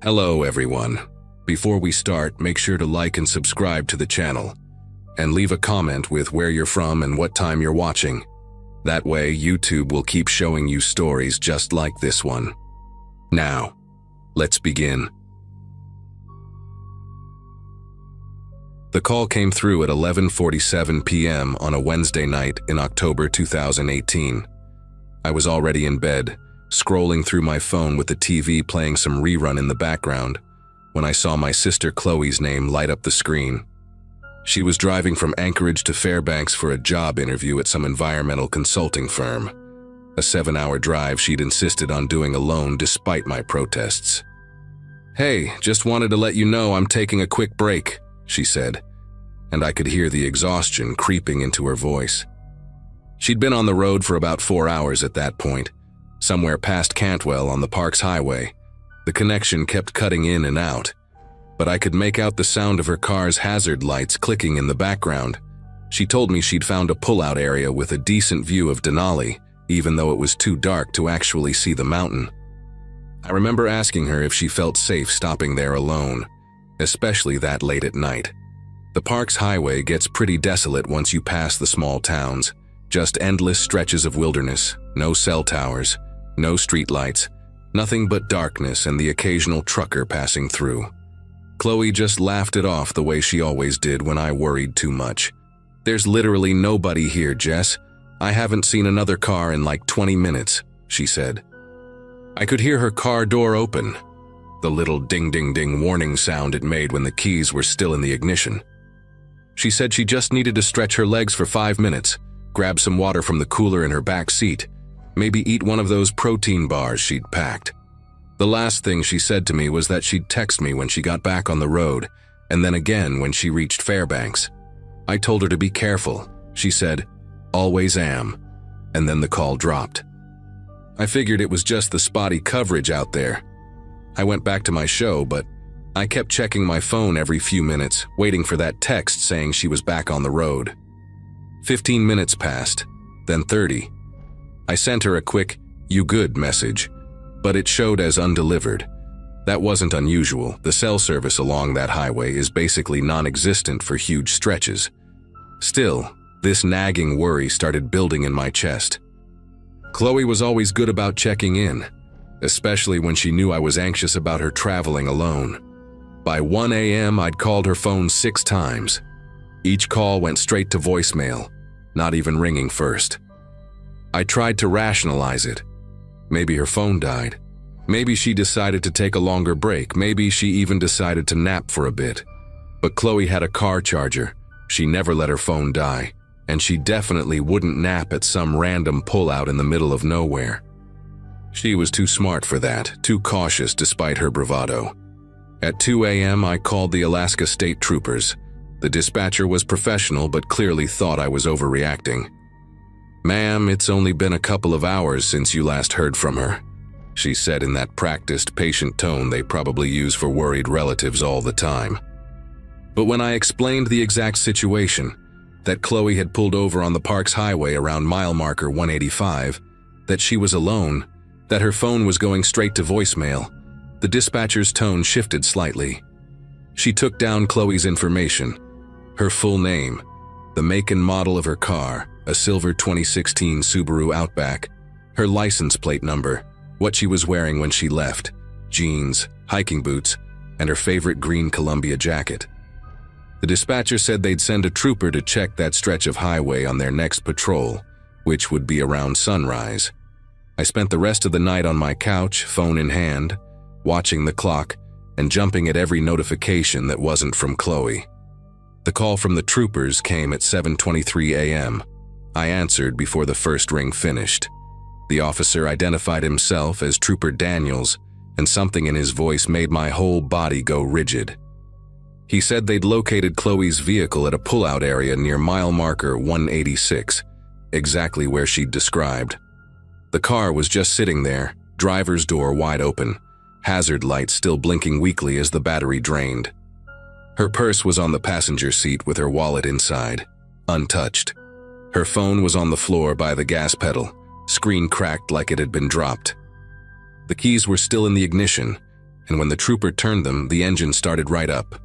Hello everyone. Before we start, make sure to like and subscribe to the channel, and leave a comment with where you're from and what time you're watching. That way, YouTube will keep showing you stories just like this one. Now, let's begin. The call came through at 11:47 p.m. on a Wednesday night in October 2018. I was already in bed, scrolling through my phone with the TV playing some rerun in the background, when I saw my sister Chloe's name light up the screen. She was driving from Anchorage to Fairbanks for a job interview at some environmental consulting firm. A 7-hour drive she'd insisted on doing alone despite my protests. "Hey, just wanted to let you know I'm taking a quick break," she said, and I could hear the exhaustion creeping into her voice. She'd been on the road for about 4 hours at that point, somewhere past Cantwell on the Parks Highway. The connection kept cutting in and out, but I could make out the sound of her car's hazard lights clicking in the background. She told me she'd found a pullout area with a decent view of Denali, even though it was too dark to actually see the mountain. I remember asking her if she felt safe stopping there alone, especially that late at night. The Parks Highway gets pretty desolate once you pass the small towns, just endless stretches of wilderness, no cell towers, no streetlights, nothing but darkness and the occasional trucker passing through. Chloe just laughed it off the way she always did when I worried too much. "There's literally nobody here, Jess. I haven't seen another car in like 20 minutes, she said. I could hear her car door open, the little ding-ding-ding warning sound it made when the keys were still in the ignition. She said she just needed to stretch her legs for 5 minutes, grab some water from the cooler in her back seat, maybe eat one of those protein bars she'd packed. The last thing she said to me was that she'd text me when she got back on the road, and then again when she reached Fairbanks. I told her to be careful. She said, "Always am," and then the call dropped. I figured it was just the spotty coverage out there. I went back to my show, but I kept checking my phone every few minutes, waiting for that text saying she was back on the road. 15 minutes passed, then 30. I sent her a quick, "You good?" message, but it showed as undelivered. That wasn't unusual. The cell service along that highway is basically non-existent for huge stretches. Still, this nagging worry started building in my chest. Chloe was always good about checking in, especially when she knew I was anxious about her traveling alone. By 1 a.m., I'd called her phone 6 times. Each call went straight to voicemail, not even ringing first. I tried to rationalize it. Maybe her phone died. Maybe she decided to take a longer break. Maybe she even decided to nap for a bit. But Chloe had a car charger. She never let her phone die, and she definitely wouldn't nap at some random pullout in the middle of nowhere. She was too smart for that, too cautious despite her bravado. At 2 a.m., I called the Alaska State Troopers. The dispatcher was professional but clearly thought I was overreacting. "Ma'am, it's only been a couple of hours since you last heard from her," she said in that practiced, patient tone they probably use for worried relatives all the time. But when I explained the exact situation, that Chloe had pulled over on the Parks Highway around mile marker 185, that she was alone, that her phone was going straight to voicemail, the dispatcher's tone shifted slightly. She took down Chloe's information, her full name, the make and model of her car, a silver 2016 Subaru Outback, her license plate number, what she was wearing when she left, jeans, hiking boots, and her favorite green Columbia jacket. The dispatcher said they'd send a trooper to check that stretch of highway on their next patrol, which would be around sunrise. I spent the rest of the night on my couch, phone in hand, watching the clock and jumping at every notification that wasn't from Chloe. The call from the troopers came at 7:23 a.m. I answered before the first ring finished. The officer identified himself as Trooper Daniels, and something in his voice made my whole body go rigid. He said they'd located Chloe's vehicle at a pullout area near mile marker 186, exactly where she'd described. The car was just sitting there, driver's door wide open, hazard lights still blinking weakly as the battery drained. Her purse was on the passenger seat with her wallet inside, untouched. Her phone was on the floor by the gas pedal, screen cracked like it had been dropped. The keys were still in the ignition, and when the trooper turned them, the engine started right up.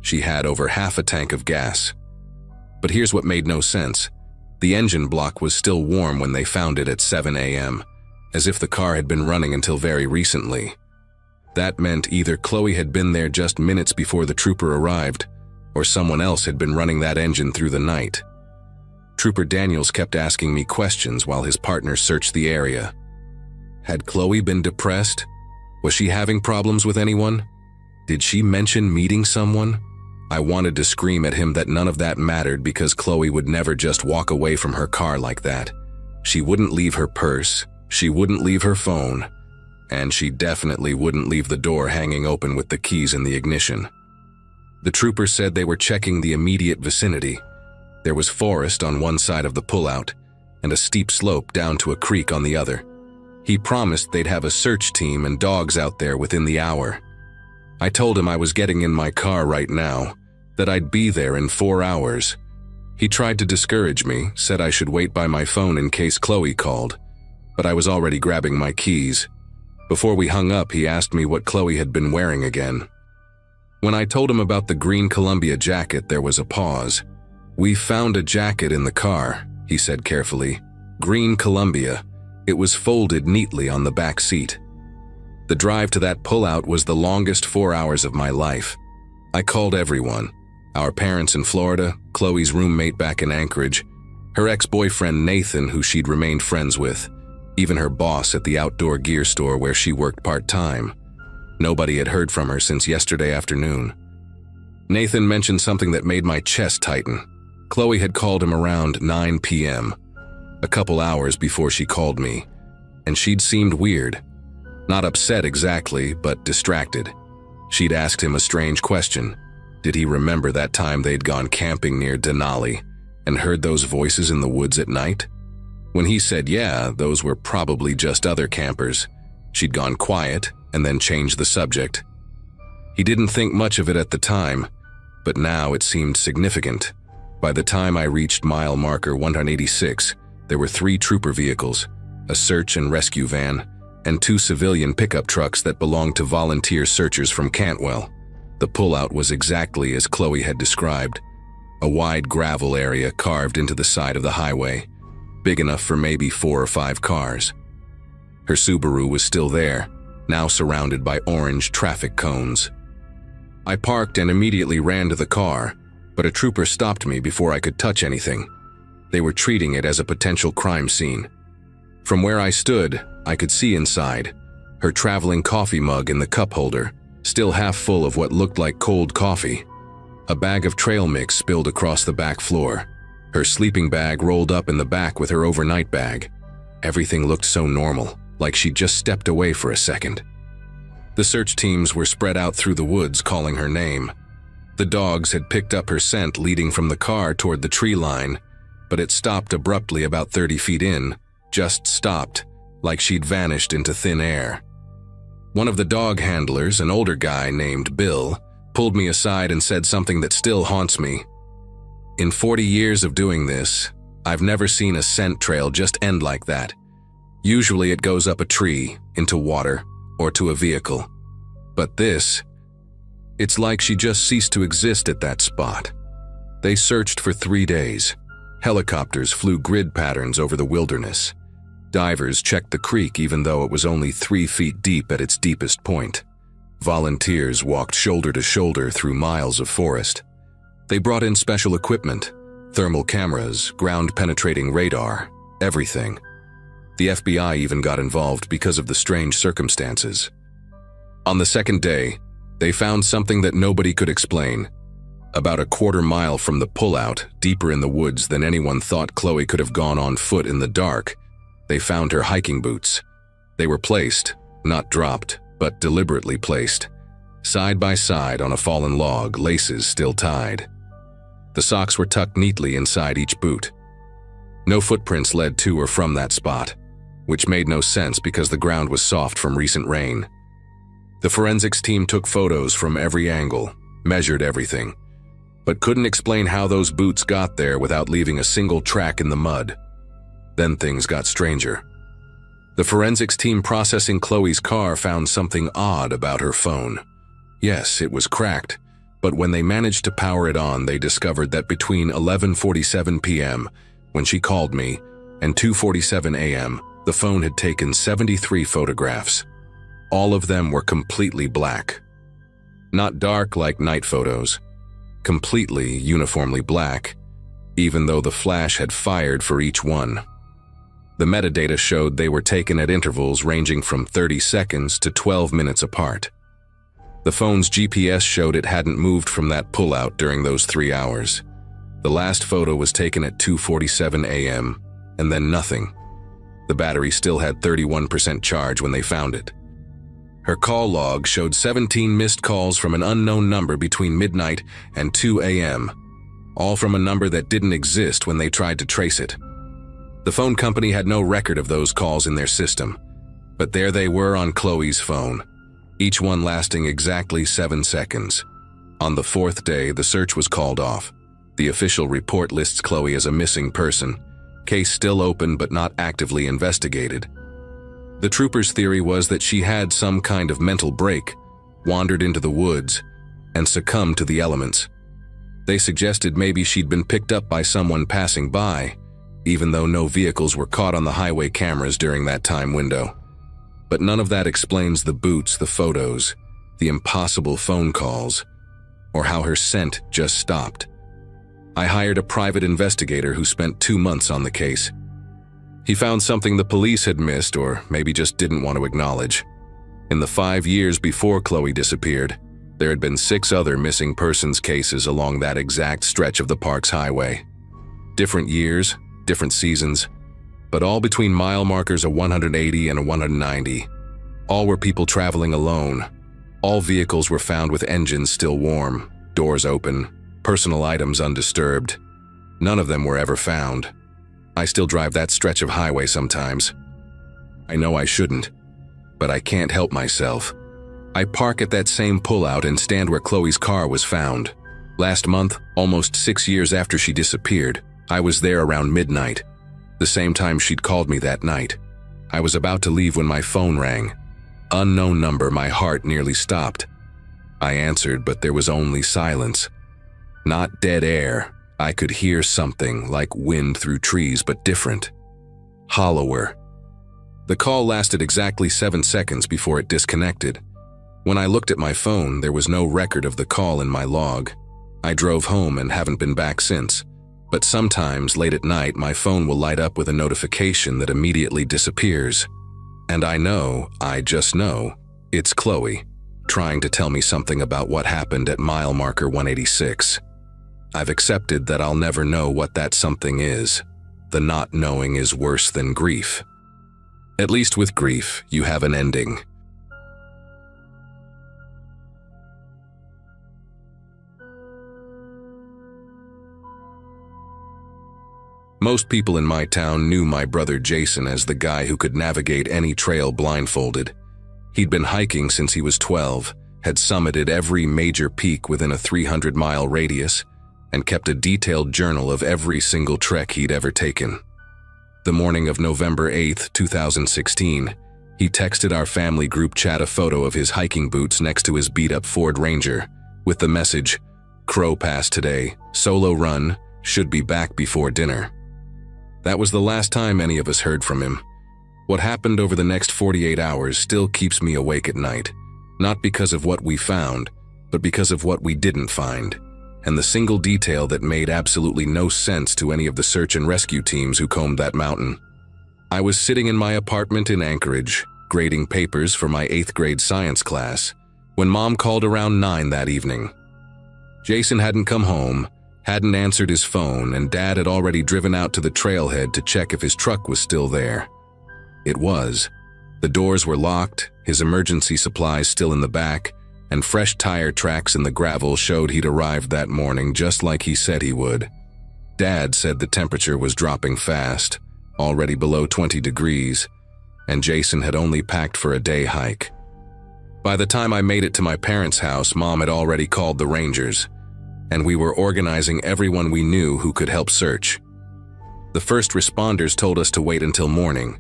She had over half a tank of gas. But here's what made no sense. The engine block was still warm when they found it at 7 a.m., as if the car had been running until very recently. That meant either Chloe had been there just minutes before the trooper arrived, or someone else had been running that engine through the night. Trooper Daniels kept asking me questions while his partner searched the area. Had Chloe been depressed? Was she having problems with anyone? Did she mention meeting someone? I wanted to scream at him that none of that mattered because Chloe would never just walk away from her car like that. She wouldn't leave her purse, she wouldn't leave her phone, and she definitely wouldn't leave the door hanging open with the keys in the ignition. The trooper said they were checking the immediate vicinity. There was forest on one side of the pullout and a steep slope down to a creek on the other. He promised they'd have a search team and dogs out there within the hour. I told him I was getting in my car right now, that I'd be there in 4 hours. He tried to discourage me, said I should wait by my phone in case Chloe called, but I was already grabbing my keys. Before we hung up, he asked me what Chloe had been wearing again. When I told him about the green Columbia jacket, there was a pause. "We found a jacket in the car," he said carefully. "Green Columbia. It was folded neatly on the back seat." The drive to that pullout was the longest 4 hours of my life. I called everyone. Our parents in Florida, Chloe's roommate back in Anchorage, her ex-boyfriend Nathan, who she'd remained friends with, even her boss at the outdoor gear store where she worked part-time. Nobody had heard from her since yesterday afternoon. Nathan mentioned something that made my chest tighten. Chloe had called him around 9 p.m., a couple hours before she called me, and she'd seemed weird. Not upset exactly, but distracted. She'd asked him a strange question. Did he remember that time they'd gone camping near Denali and heard those voices in the woods at night? When he said yeah, those were probably just other campers. She'd gone quiet and then changed the subject. He didn't think much of it at the time, but now it seemed significant. By the time I reached mile marker 186, there were 3 trooper vehicles, a search and rescue van, and 2 civilian pickup trucks that belonged to volunteer searchers from Cantwell. The pullout was exactly as Chloe had described, a wide gravel area carved into the side of the highway, big enough for maybe 4 or 5 cars. Her Subaru was still there, now surrounded by orange traffic cones. I parked and immediately ran to the car, but a trooper stopped me before I could touch anything. They were treating it as a potential crime scene. From where I stood, I could see inside, her traveling coffee mug in the cup holder, still half full of what looked like cold coffee. A bag of trail mix spilled across the back floor. Her sleeping bag rolled up in the back with her overnight bag. Everything looked so normal, like she'd just stepped away for a second. The search teams were spread out through the woods calling her name. The dogs had picked up her scent leading from the car toward the tree line, but it stopped abruptly about 30 feet in, just stopped, like she'd vanished into thin air. One of the dog handlers, an older guy named Bill, pulled me aside and said something that still haunts me. In 40 years of doing this, I've never seen a scent trail just end like that. Usually it goes up a tree, into water, or to a vehicle. But this, it's like she just ceased to exist at that spot. They searched for 3 days. Helicopters flew grid patterns over the wilderness. Divers checked the creek even though it was only 3 feet deep at its deepest point. Volunteers walked shoulder to shoulder through miles of forest. They brought in special equipment, thermal cameras, ground-penetrating radar, everything. The FBI even got involved because of the strange circumstances. On the second day, they found something that nobody could explain. About a quarter mile from the pullout, deeper in the woods than anyone thought Chloe could have gone on foot in the dark, they found her hiking boots. They were placed, not dropped, but deliberately placed, side by side on a fallen log, laces still tied. The socks were tucked neatly inside each boot. No footprints led to or from that spot, which made no sense because the ground was soft from recent rain. The forensics team took photos from every angle, measured everything, but couldn't explain how those boots got there without leaving a single track in the mud. Then things got stranger. The forensics team processing Chloe's car found something odd about her phone. Yes, it was cracked, but when they managed to power it on, they discovered that between 11:47 p.m., when she called me, and 2:47 a.m., the phone had taken 73 photographs. All of them were completely black. Not dark like night photos. Completely, uniformly black, even though the flash had fired for each one. The metadata showed they were taken at intervals ranging from 30 seconds to 12 minutes apart. The phone's GPS showed it hadn't moved from that pullout during those 3 hours. The last photo was taken at 2:47 a.m., and then nothing. The battery still had 31% charge when they found it. Her call log showed 17 missed calls from an unknown number between midnight and 2 a.m., all from a number that didn't exist when they tried to trace it. The phone company had no record of those calls in their system, but there they were on Chloe's phone, each one lasting exactly 7 seconds. On the 4th day, the search was called off. The official report lists Chloe as a missing person, case still open but not actively investigated. The troopers' theory was that she had some kind of mental break, wandered into the woods, and succumbed to the elements. They suggested maybe she'd been picked up by someone passing by, even though no vehicles were caught on the highway cameras during that time window. But none of that explains the boots, the photos, the impossible phone calls, or how her scent just stopped. I hired a private investigator who spent 2 months on the case. He found something the police had missed or maybe just didn't want to acknowledge. In the 5 years before Chloe disappeared, there had been 6 other missing persons cases along that exact stretch of the park's highway. Different years, different seasons, but all between mile markers of 180 and 190. All were people traveling alone. All vehicles were found with engines still warm, doors open, personal items undisturbed. None of them were ever found. I still drive that stretch of highway sometimes. I know I shouldn't, but I can't help myself. I park at that same pullout and stand where Chloe's car was found. Last month, almost 6 years after she disappeared, I was there around midnight, the same time she'd called me that night. I was about to leave when my phone rang. Unknown number, my heart nearly stopped. I answered, but there was only silence. Not dead air. I could hear something like wind through trees, but different. Hollower. The call lasted exactly 7 seconds before it disconnected. When I looked at my phone, there was no record of the call in my log. I drove home and haven't been back since. But sometimes, late at night, my phone will light up with a notification that immediately disappears. And I just know, it's Chloe, trying to tell me something about what happened at mile marker 186. I've accepted that I'll never know what that something is. The not knowing is worse than grief. At least with grief, you have an ending. Most people in my town knew my brother Jason as the guy who could navigate any trail blindfolded. He'd been hiking since he was 12, had summited every major peak within a 300-mile radius, and kept a detailed journal of every single trek he'd ever taken. The morning of November 8, 2016, he texted our family group chat a photo of his hiking boots next to his beat-up Ford Ranger, with the message, "Crow pass today, solo run, should be back before dinner." That was the last time any of us heard from him. What happened over the next 48 hours still keeps me awake at night, not because of what we found, but because of what we didn't find, and the single detail that made absolutely no sense to any of the search and rescue teams who combed that mountain. I was sitting in my apartment in Anchorage, grading papers for my 8th grade science class, when Mom called around 9 that evening. Jason hadn't come home, hadn't answered his phone, and Dad had already driven out to the trailhead to check if his truck was still there. It was. The doors were locked, his emergency supplies still in the back, and fresh tire tracks in the gravel showed he'd arrived that morning just like he said he would. Dad said the temperature was dropping fast, already below 20 degrees, and Jason had only packed for a day hike. By the time I made it to my parents' house, Mom had already called the Rangers, and we were organizing everyone we knew who could help search. The first responders told us to wait until morning,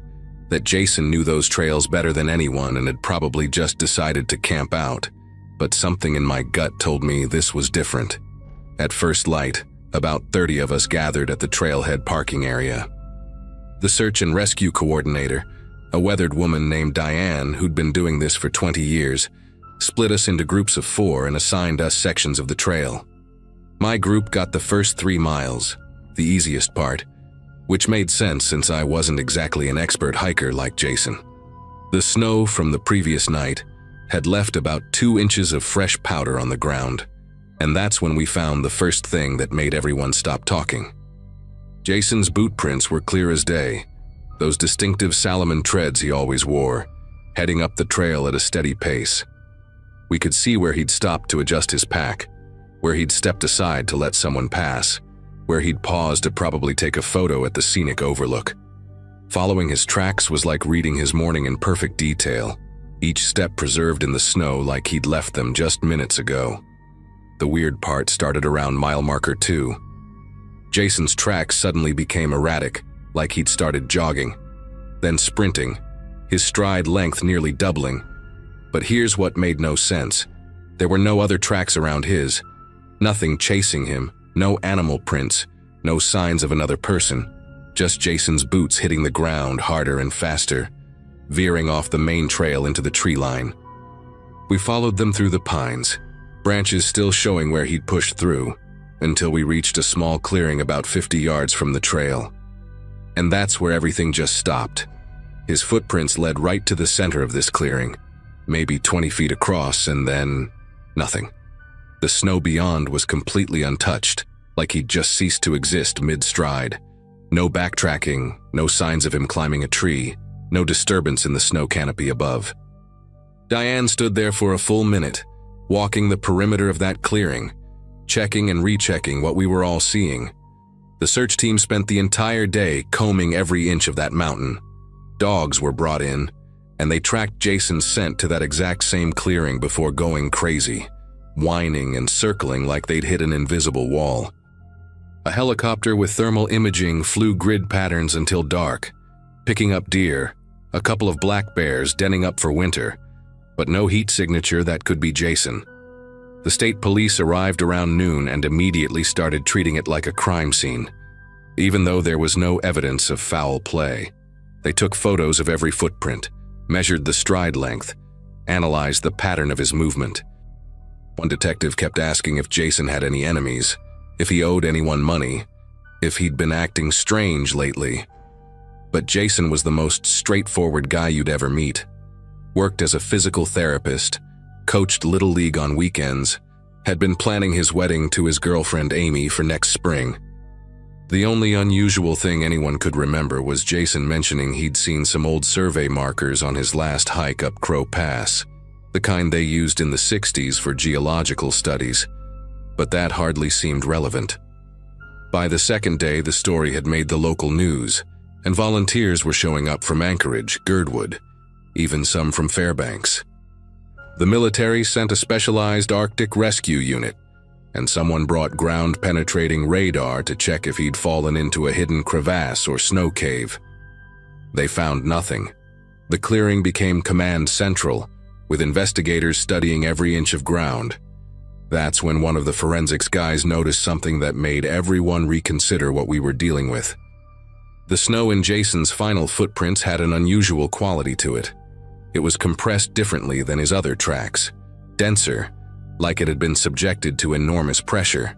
that Jason knew those trails better than anyone and had probably just decided to camp out, but something in my gut told me this was different. At first light, about 30 of us gathered at the trailhead parking area. The search and rescue coordinator, a weathered woman named Diane who'd been doing this for 20 years, split us into groups of 4 and assigned us sections of the trail. My group got the first 3 miles, the easiest part, which made sense since I wasn't exactly an expert hiker like Jason. The snow from the previous night had left about 2 inches of fresh powder on the ground, and that's when we found the first thing that made everyone stop talking. Jason's boot prints were clear as day, those distinctive Salomon treads he always wore, heading up the trail at a steady pace. We could see where he'd stopped to adjust his pack, where he'd stepped aside to let someone pass, where he'd paused to probably take a photo at the scenic overlook. Following his tracks was like reading his morning in perfect detail, each step preserved in the snow like he'd left them just minutes ago. The weird part started around mile marker 2. Jason's tracks suddenly became erratic, like he'd started jogging, then sprinting, his stride length nearly doubling. But here's what made no sense. There were no other tracks around his, nothing chasing him, no animal prints, no signs of another person, just Jason's boots hitting the ground harder and faster, veering off the main trail into the tree line. We followed them through the pines, branches still showing where he'd pushed through, until we reached a small clearing about 50 yards from the trail. And that's where everything just stopped. His footprints led right to the center of this clearing, maybe 20 feet across, and then nothing. The snow beyond was completely untouched, like he'd just ceased to exist mid-stride. No backtracking, no signs of him climbing a tree, no disturbance in the snow canopy above. Diane stood there for a full minute, walking the perimeter of that clearing, checking and rechecking what we were all seeing. The search team spent the entire day combing every inch of that mountain. Dogs were brought in, and they tracked Jason's scent to that exact same clearing before going crazy, whining and circling like they'd hit an invisible wall. A helicopter with thermal imaging flew grid patterns until dark, picking up deer, a couple of black bears denning up for winter, but no heat signature that could be Jason. The state police arrived around noon and immediately started treating it like a crime scene. Even though there was no evidence of foul play, they took photos of every footprint, measured the stride length, analyzed the pattern of his movement. One detective kept asking if Jason had any enemies, if he owed anyone money, if he'd been acting strange lately. But Jason was the most straightforward guy you'd ever meet. Worked as a physical therapist, coached Little League on weekends, had been planning his wedding to his girlfriend Amy for next spring. The only unusual thing anyone could remember was Jason mentioning he'd seen some old survey markers on his last hike up Crow Pass, the kind they used in the 60s for geological studies, but that hardly seemed relevant. By the second day, the story had made the local news, and volunteers were showing up from Anchorage, Girdwood, even some from Fairbanks. The military sent a specialized Arctic rescue unit, and someone brought ground-penetrating radar to check if he'd fallen into a hidden crevasse or snow cave. They found nothing. The clearing became command central, with investigators studying every inch of ground. That's when one of the forensics guys noticed something that made everyone reconsider what we were dealing with. The snow in Jason's final footprints had an unusual quality to it. It was compressed differently than his other tracks, denser, like it had been subjected to enormous pressure.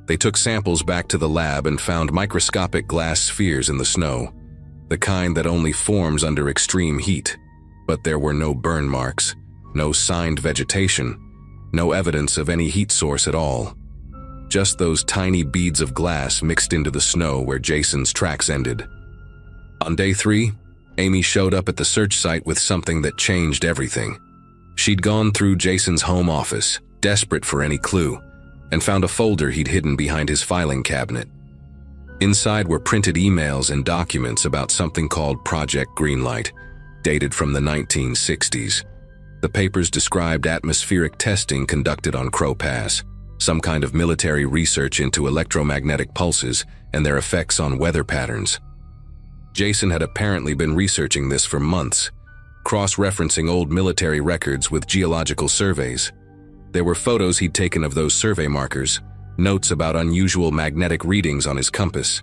They took samples back to the lab and found microscopic glass spheres in the snow, the kind that only forms under extreme heat. But there were no burn marks, no signed vegetation, no evidence of any heat source at all. Just those tiny beads of glass mixed into the snow where Jason's tracks ended. On day 3, Amy showed up at the search site with something that changed everything. She'd gone through Jason's home office, desperate for any clue, and found a folder he'd hidden behind his filing cabinet. Inside were printed emails and documents about something called Project Greenlight, dated from the 1960s. The papers described atmospheric testing conducted on Crow Pass, some kind of military research into electromagnetic pulses and their effects on weather patterns. Jason had apparently been researching this for months, cross-referencing old military records with geological surveys. There were photos he'd taken of those survey markers, notes about unusual magnetic readings on his compass,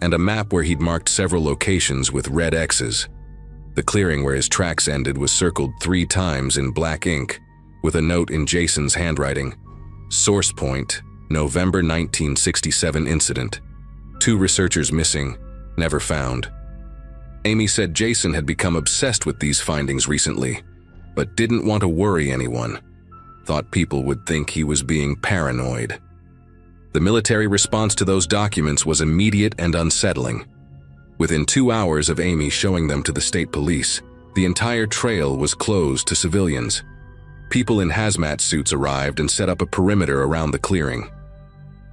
and a map where he'd marked several locations with red X's. The clearing where his tracks ended was circled 3 times in black ink, with a note in Jason's handwriting. Source point, November 1967 incident. 2 researchers missing, never found. Amy said Jason had become obsessed with these findings recently, but didn't want to worry anyone. Thought people would think he was being paranoid. The military response to those documents was immediate and unsettling. Within 2 hours of Amy showing them to the state police, the entire trail was closed to civilians. People in hazmat suits arrived and set up a perimeter around the clearing.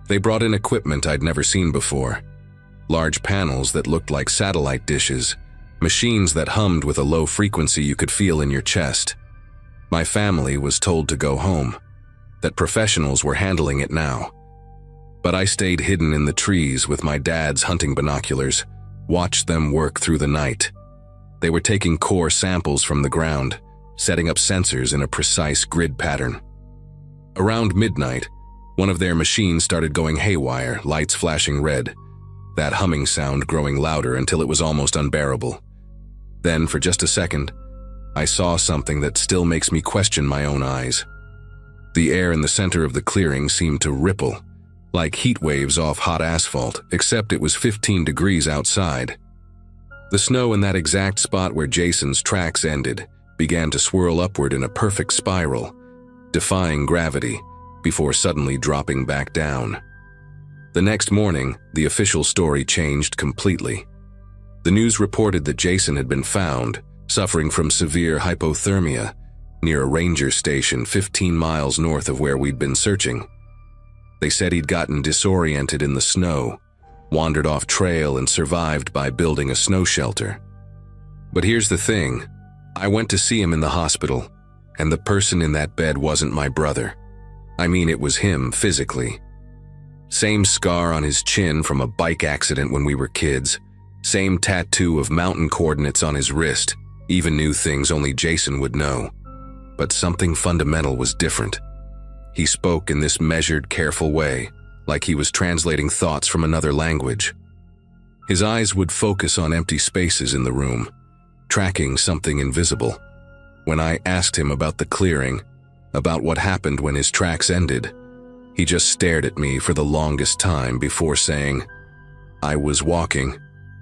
They brought in equipment I'd never seen before. Large panels that looked like satellite dishes, machines that hummed with a low frequency you could feel in your chest. My family was told to go home, that professionals were handling it now. But I stayed hidden in the trees with my dad's hunting binoculars, watched them work through the night. They were taking core samples from the ground, setting up sensors in a precise grid pattern. Around midnight, one of their machines started going haywire, lights flashing red, that humming sound growing louder until it was almost unbearable. Then, for just a second, I saw something that still makes me question my own eyes. The air in the center of the clearing seemed to ripple, like heat waves off hot asphalt, except it was 15 degrees outside. The snow in that exact spot where Jason's tracks ended began to swirl upward in a perfect spiral, defying gravity, before suddenly dropping back down. The next morning, the official story changed completely. The news reported that Jason had been found, suffering from severe hypothermia, near a ranger station 15 miles north of where we'd been searching. They said he'd gotten disoriented in the snow, wandered off trail and survived by building a snow shelter. But here's the thing, I went to see him in the hospital, and the person in that bed wasn't my brother. I mean, it was him physically. Same scar on his chin from a bike accident when we were kids, same tattoo of mountain coordinates on his wrist, even knew things only Jason would know. But something fundamental was different. He spoke in this measured, careful way, like he was translating thoughts from another language. His eyes would focus on empty spaces in the room, tracking something invisible. When I asked him about the clearing, about what happened when his tracks ended, he just stared at me for the longest time before saying, "I was walking,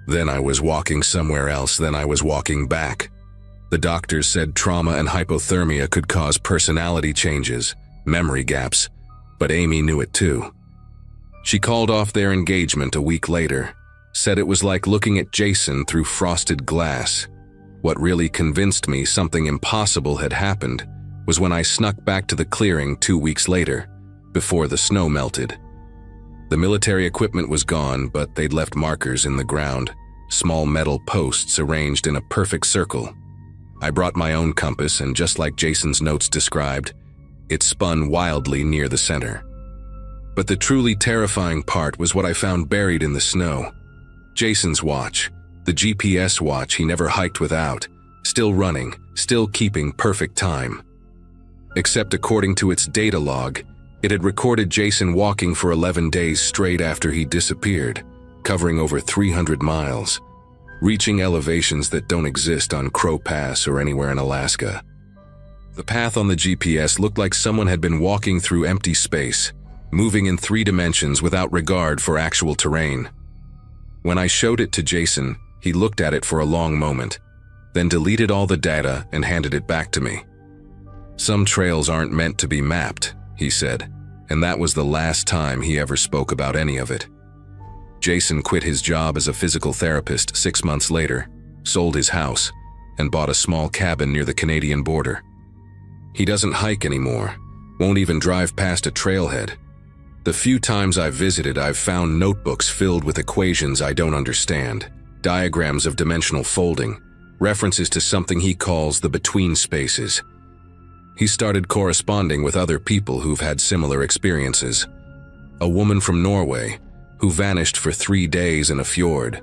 then I was walking somewhere else, then I was walking back." The doctors said trauma and hypothermia could cause personality changes, memory gaps, but Amy knew it too. She called off their engagement a week later, said it was like looking at Jason through frosted glass. What really convinced me something impossible had happened was when I snuck back to the clearing 2 weeks later, before the snow melted. The military equipment was gone, but they'd left markers in the ground, small metal posts arranged in a perfect circle. I brought my own compass, and just like Jason's notes described, it spun wildly near the center. But the truly terrifying part was what I found buried in the snow. Jason's watch, the GPS watch he never hiked without, still running, still keeping perfect time. Except according to its data log, it had recorded Jason walking for 11 days straight after he disappeared, covering over 300 miles, reaching elevations that don't exist on Crow Pass or anywhere in Alaska. The path on the GPS looked like someone had been walking through empty space, moving in 3 dimensions without regard for actual terrain. When I showed it to Jason, he looked at it for a long moment, then deleted all the data and handed it back to me. "Some trails aren't meant to be mapped," he said, and that was the last time he ever spoke about any of it. Jason quit his job as a physical therapist 6 months later, sold his house, and bought a small cabin near the Canadian border. He doesn't hike anymore, won't even drive past a trailhead. The few times I've visited, I've found notebooks filled with equations I don't understand, diagrams of dimensional folding, references to something he calls the between spaces. He started corresponding with other people who've had similar experiences. A woman from Norway, who vanished for 3 days in a fjord.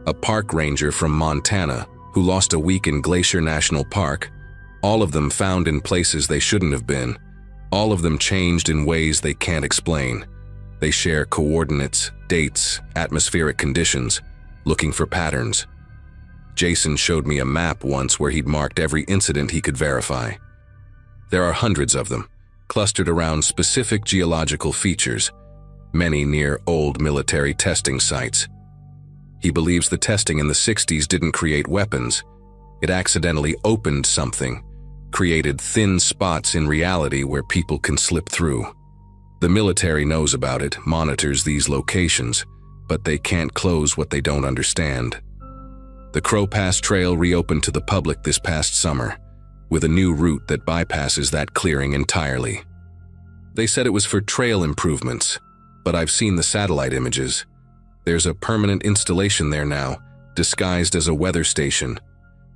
a park ranger from Montana who lost a week in Glacier National Park, all of them found in places they shouldn't have been, all of them changed in ways they can't explain. They share coordinates, dates, atmospheric conditions, looking for patterns. Jason showed me a map once where he'd marked every incident he could verify. There are hundreds of them, clustered around specific geological features, many near old military testing sites. He believes the testing in the 60s didn't create weapons. It accidentally opened something, created thin spots in reality where people can slip through. The military knows about it, monitors these locations, but they can't close what they don't understand. The Crow Pass Trail reopened to the public this past summer, with a new route that bypasses that clearing entirely. They said it was for trail improvements, but I've seen the satellite images. There's a permanent installation there now, disguised as a weather station.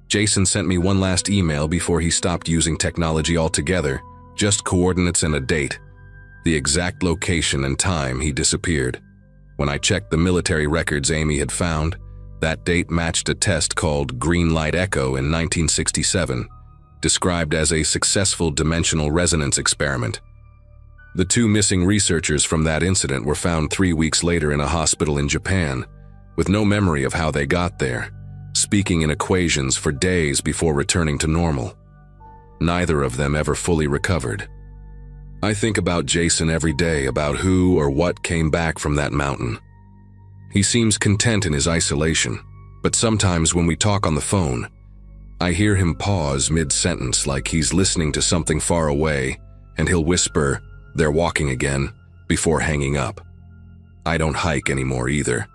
Jason sent me one last email before he stopped using technology altogether, just coordinates and a date. The exact location and time he disappeared. When I checked the military records Amy had found, that date matched a test called Green Light Echo in 1967, described as a successful dimensional resonance experiment. The two missing researchers from that incident were found 3 weeks later in a hospital in Japan, with no memory of how they got there, speaking in equations for days before returning to normal. Neither of them ever fully recovered. I think about Jason every day, about who or what came back from that mountain. He seems content in his isolation, but sometimes when we talk on the phone, I hear him pause mid-sentence like he's listening to something far away, and he'll whisper, "They're walking again," before hanging up. I don't hike anymore either.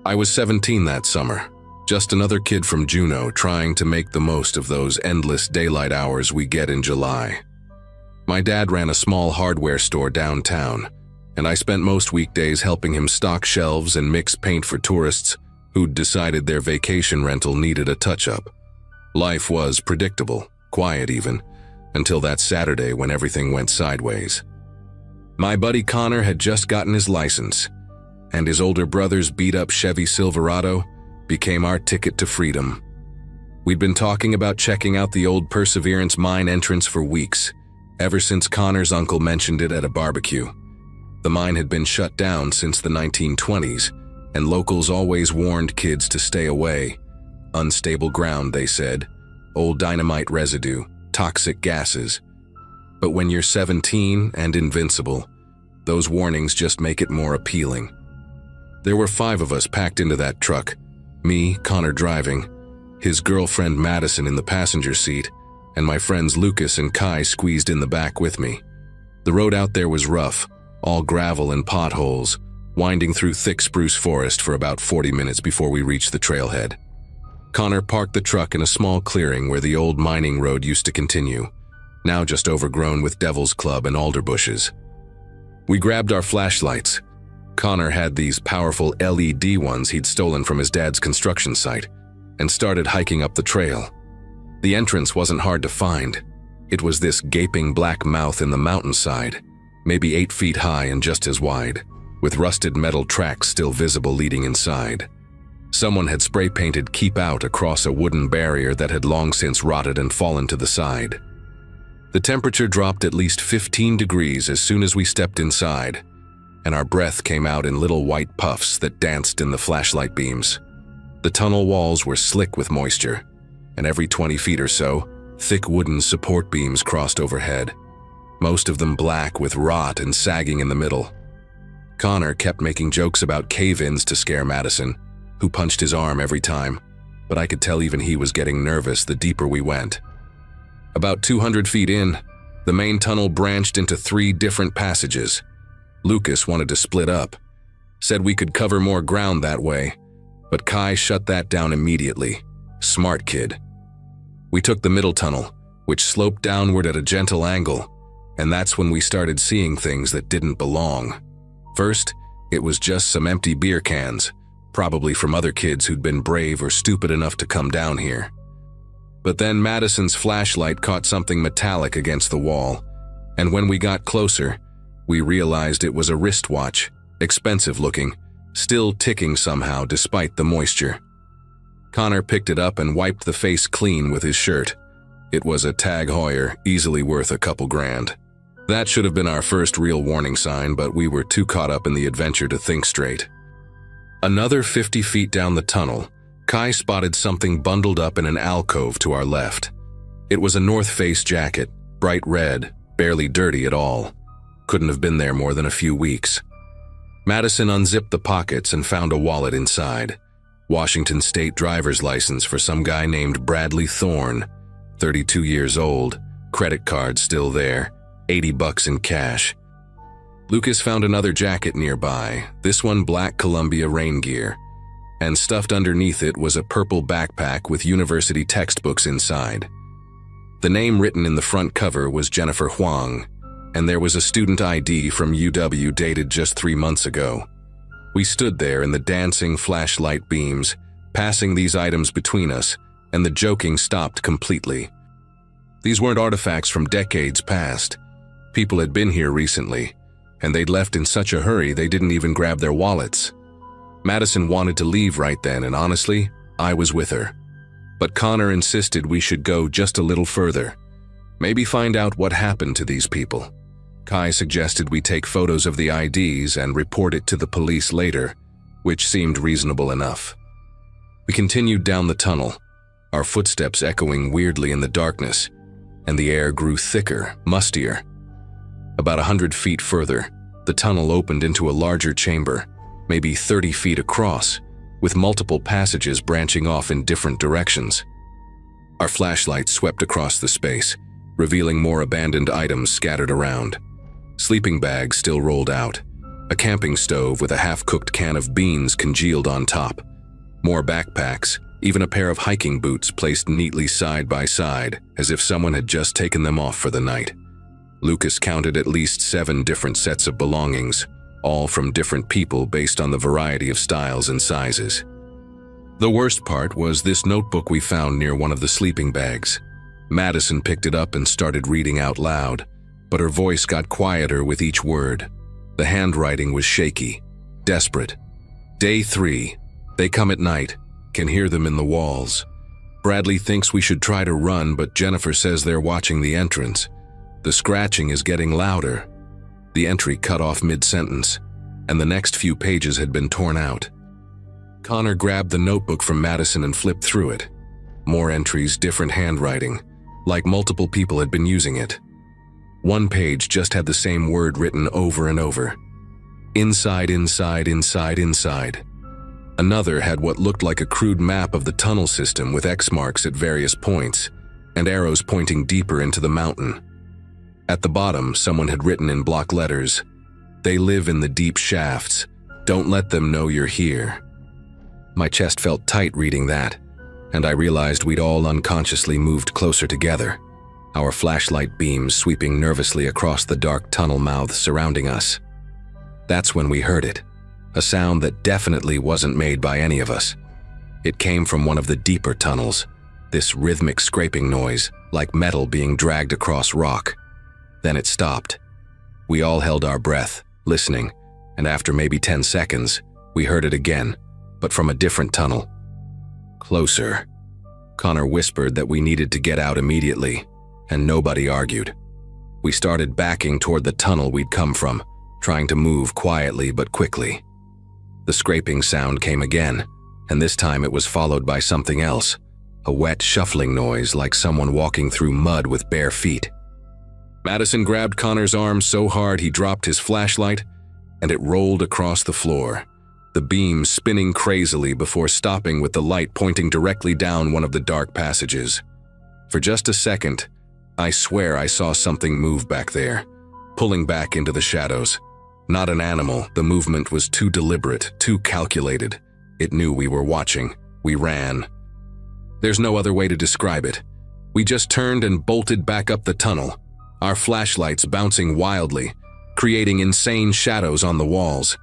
I was 17 that summer, just another kid from Juneau trying to make the most of those endless daylight hours we get in July. My dad ran a small hardware store downtown, and I spent most weekdays helping him stock shelves and mix paint for tourists who'd decided their vacation rental needed a touch-up. Life was predictable, quiet even, until that Saturday when everything went sideways. My buddy Connor had just gotten his license, and his older brother's beat-up Chevy Silverado became our ticket to freedom. We'd been talking about checking out the old Perseverance mine entrance for weeks, ever since Connor's uncle mentioned it at a barbecue. The mine had been shut down since the 1920s, and locals always warned kids to stay away. Unstable ground, they said, old dynamite residue, toxic gases. But when you're 17 and invincible, those warnings just make it more appealing. There were 5 of us packed into that truck, me, Connor driving, his girlfriend Madison in the passenger seat, and my friends Lucas and Kai squeezed in the back with me. The road out there was rough, all gravel and potholes, winding through thick spruce forest for about 40 minutes before we reached the trailhead. Connor parked the truck in a small clearing where the old mining road used to continue, now just overgrown with Devil's Club and alder bushes. We grabbed our flashlights. Connor had these powerful LED ones he'd stolen from his dad's construction site, and started hiking up the trail. The entrance wasn't hard to find. It was this gaping black mouth in the mountainside, maybe 8 feet high and just as wide, with rusted metal tracks still visible leading inside. Someone had spray-painted "Keep Out" across a wooden barrier that had long since rotted and fallen to the side. The temperature dropped at least 15 degrees as soon as we stepped inside, and our breath came out in little white puffs that danced in the flashlight beams. The tunnel walls were slick with moisture, and every 20 feet or so, thick wooden support beams crossed overhead, most of them black with rot and sagging in the middle. Connor kept making jokes about cave-ins to scare Madison, who punched his arm every time, but I could tell even he was getting nervous the deeper we went. About 200 feet in, the main tunnel branched into 3 different passages. Lucas wanted to split up, said we could cover more ground that way, but Kai shut that down immediately. Smart kid. We took the middle tunnel, which sloped downward at a gentle angle, and that's when we started seeing things that didn't belong. First, it was just some empty beer cans, probably from other kids who'd been brave or stupid enough to come down here. But then Madison's flashlight caught something metallic against the wall, and when we got closer, we realized it was a wristwatch, expensive looking, still ticking somehow despite the moisture. Connor picked it up and wiped the face clean with his shirt. It was a Tag Heuer, easily worth a couple grand. That should have been our first real warning sign, but we were too caught up in the adventure to think straight. Another 50 feet down the tunnel, Kai spotted something bundled up in an alcove to our left. It was a North Face jacket, bright red, barely dirty at all. Couldn't have been there more than a few weeks. Madison unzipped the pockets and found a wallet inside. Washington State driver's license for some guy named Bradley Thorne, 32 years old, credit card still there, $80 in cash. Lucas found another jacket nearby, this one black Columbia rain gear, and stuffed underneath it was a purple backpack with university textbooks inside. The name written in the front cover was Jennifer Huang, and there was a student ID from UW dated just 3 months ago. We stood there in the dancing flashlight beams, passing these items between us, and the joking stopped completely. These weren't artifacts from decades past. People had been here recently, and they'd left in such a hurry they didn't even grab their wallets. Madison wanted to leave right then, and honestly, I was with her. But Connor insisted we should go just a little further. Maybe find out what happened to these people. Kai suggested we take photos of the IDs and report it to the police later, which seemed reasonable enough. We continued down the tunnel, our footsteps echoing weirdly in the darkness, and the air grew thicker, mustier. About 100 feet further, the tunnel opened into a larger chamber, maybe 30 feet across, with multiple passages branching off in different directions. Our flashlights swept across the space, revealing more abandoned items scattered around. Sleeping bags still rolled out, a camping stove with a half-cooked can of beans congealed on top, more backpacks, even a pair of hiking boots placed neatly side by side, as if someone had just taken them off for the night. Lucas counted at least 7 different sets of belongings, all from different people based on the variety of styles and sizes. The worst part was this notebook we found near one of the sleeping bags. Madison picked it up and started reading out loud, but her voice got quieter with each word. The handwriting was shaky, desperate. Day 3. They come at night. Can hear them in the walls. Bradley thinks we should try to run, but Jennifer says they're watching the entrance. The scratching is getting louder. The entry cut off mid-sentence, and the next few pages had been torn out. Connor grabbed the notebook from Madison and flipped through it. More entries, different handwriting, like multiple people had been using it. One page just had the same word written over and over. Inside, inside, inside, inside. Another had what looked like a crude map of the tunnel system with X marks at various points, and arrows pointing deeper into the mountain. At the bottom, someone had written in block letters, "They live in the deep shafts. Don't let them know you're here." My chest felt tight reading that, and I realized we'd all unconsciously moved closer together, our flashlight beams sweeping nervously across the dark tunnel mouths surrounding us. That's when we heard it, a sound that definitely wasn't made by any of us. It came from one of the deeper tunnels, this rhythmic scraping noise, like metal being dragged across rock. Then it stopped. We all held our breath, listening, and after maybe 10 seconds, we heard it again, but from a different tunnel. Closer. Connor whispered that we needed to get out immediately, and nobody argued. We started backing toward the tunnel we'd come from, trying to move quietly but quickly. The scraping sound came again, and this time it was followed by something else, a wet shuffling noise like someone walking through mud with bare feet. Madison grabbed Connor's arm so hard he dropped his flashlight, and it rolled across the floor, the beam spinning crazily before stopping with the light pointing directly down one of the dark passages. For just a second, I swear I saw something move back there, pulling back into the shadows. Not an animal, the movement was too deliberate, too calculated. It knew we were watching. We ran. There's no other way to describe it. We just turned and bolted back up the tunnel, our flashlights bouncing wildly, creating insane shadows on the walls.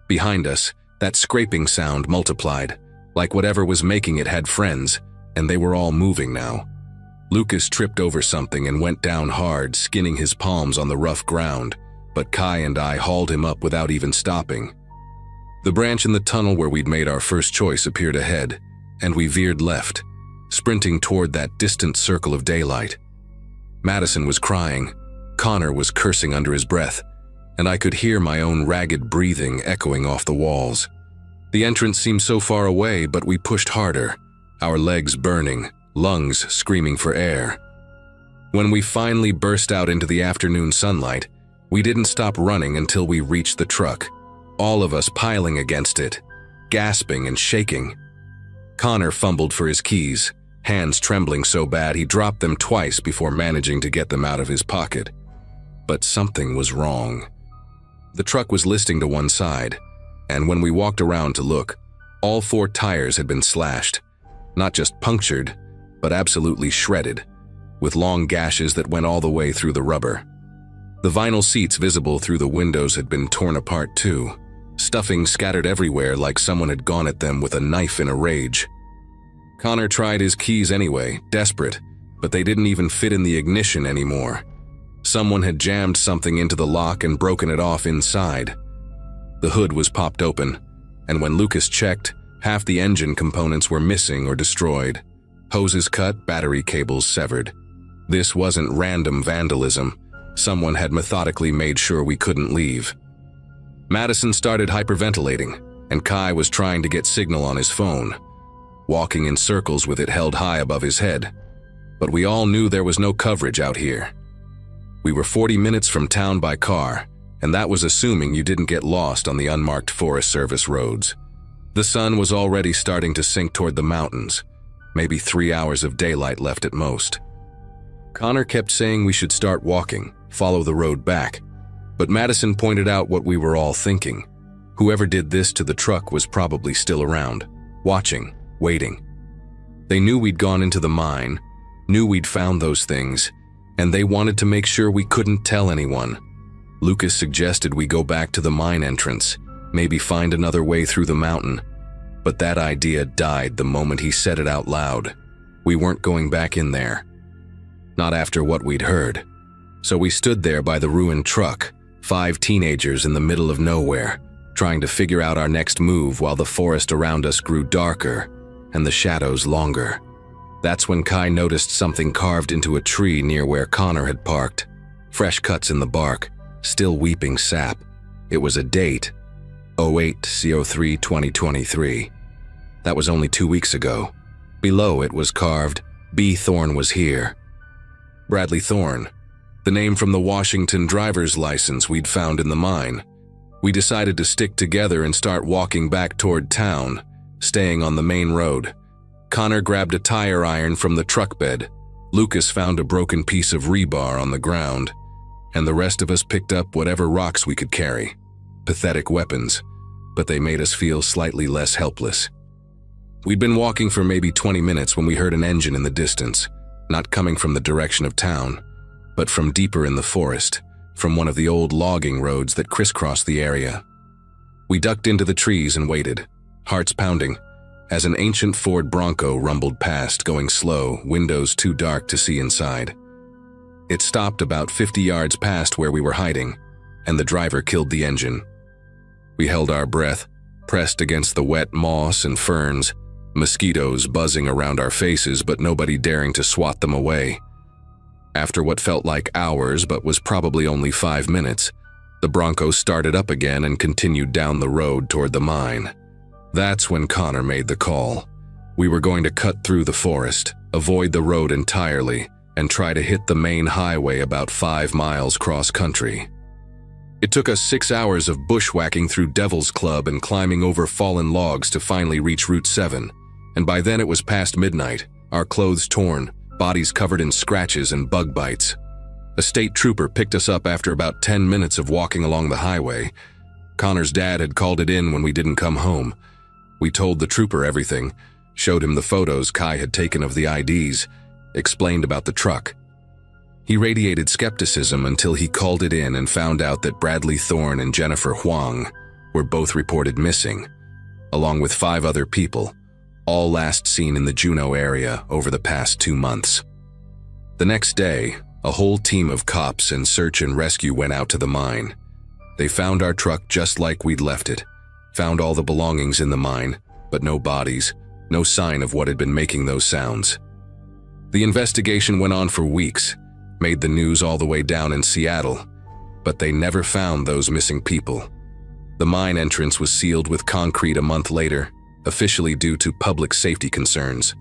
Behind us, that scraping sound multiplied, like whatever was making it had friends, and they were all moving now, Lucas tripped over something and went down hard, skinning his palms on the rough ground, but Kai and I hauled him up without even stopping. The branch in the tunnel where we'd made our first choice appeared ahead, and we veered left, sprinting toward that distant circle of daylight. Madison was crying, Connor was cursing under his breath, and I could hear my own ragged breathing echoing off the walls. The entrance seemed so far away, but we pushed harder, our legs burning, lungs screaming for air. When we finally burst out into the afternoon sunlight, we didn't stop running until we reached the truck, all of us piling against it, gasping and shaking. Connor fumbled for his keys, hands trembling so bad he dropped them twice before managing to get them out of his pocket. But something was wrong. The truck was listing to one side, and when we walked around to look, all 4 tires had been slashed, not just punctured, but absolutely shredded, with long gashes that went all the way through the rubber. The vinyl seats visible through the windows had been torn apart too, stuffing scattered everywhere like someone had gone at them with a knife in a rage. Connor tried his keys anyway, desperate, but they didn't even fit in the ignition anymore. Someone had jammed something into the lock and broken it off inside. The hood was popped open, and when Lucas checked, half the engine components were missing or destroyed. Hoses cut, battery cables severed. This wasn't random vandalism. Someone had methodically made sure we couldn't leave. Madison started hyperventilating, and Kai was trying to get signal on his phone, walking in circles with it held high above his head. But we all knew there was no coverage out here. We were 40 minutes from town by car, and that was assuming you didn't get lost on the unmarked Forest Service roads. The sun was already starting to sink toward the mountains, maybe 3 hours of daylight left at most. Connor kept saying we should start walking, follow the road back, but Madison pointed out what we were all thinking. Whoever did this to the truck was probably still around, watching, waiting. They knew we'd gone into the mine, knew we'd found those things, and they wanted to make sure we couldn't tell anyone. Lucas suggested we go back to the mine entrance, maybe find another way through the mountain, but that idea died the moment he said it out loud. We weren't going back in there. Not after what we'd heard. So we stood there by the ruined truck, 5 teenagers in the middle of nowhere, trying to figure out our next move while the forest around us grew darker and the shadows longer. That's when Kai noticed something carved into a tree near where Connor had parked. Fresh cuts in the bark, still weeping sap. It was a date, 08/03/2023. That was only 2 weeks ago. Below it was carved, B. Thorne was here. Bradley Thorne, the name from the Washington driver's license we'd found in the mine. We decided to stick together and start walking back toward town, staying on the main road. Connor grabbed a tire iron from the truck bed. Lucas found a broken piece of rebar on the ground, and the rest of us picked up whatever rocks we could carry. Pathetic weapons, but they made us feel slightly less helpless. We'd been walking for maybe 20 minutes when we heard an engine in the distance, not coming from the direction of town, but from deeper in the forest, from one of the old logging roads that crisscrossed the area. We ducked into the trees and waited, hearts pounding, as an ancient Ford Bronco rumbled past, going slow, windows too dark to see inside. It stopped about 50 yards past where we were hiding, and the driver killed the engine. We held our breath, pressed against the wet moss and ferns, mosquitoes buzzing around our faces but nobody daring to swat them away. After what felt like hours but was probably only 5 minutes, the Bronco started up again and continued down the road toward the mine. That's when Connor made the call. We were going to cut through the forest, avoid the road entirely, and try to hit the main highway about 5 miles cross-country. It took us 6 hours of bushwhacking through Devil's Club and climbing over fallen logs to finally reach Route 7, and by then it was past midnight, our clothes torn, bodies covered in scratches and bug bites. A state trooper picked us up after about 10 minutes of walking along the highway. Connor's dad had called it in when we didn't come home. We told the trooper everything, showed him the photos Kai had taken of the IDs, explained about the truck. He radiated skepticism until he called it in and found out that Bradley Thorne and Jennifer Huang were both reported missing, along with 5 other people, all last seen in the Juneau area over the past 2 months. The next day, a whole team of cops and search and rescue went out to the mine. They found our truck just like we'd left it, found all the belongings in the mine, but no bodies, no sign of what had been making those sounds. The investigation went on for weeks, made the news all the way down in Seattle, but they never found those missing people. The mine entrance was sealed with concrete a month later, officially due to public safety concerns.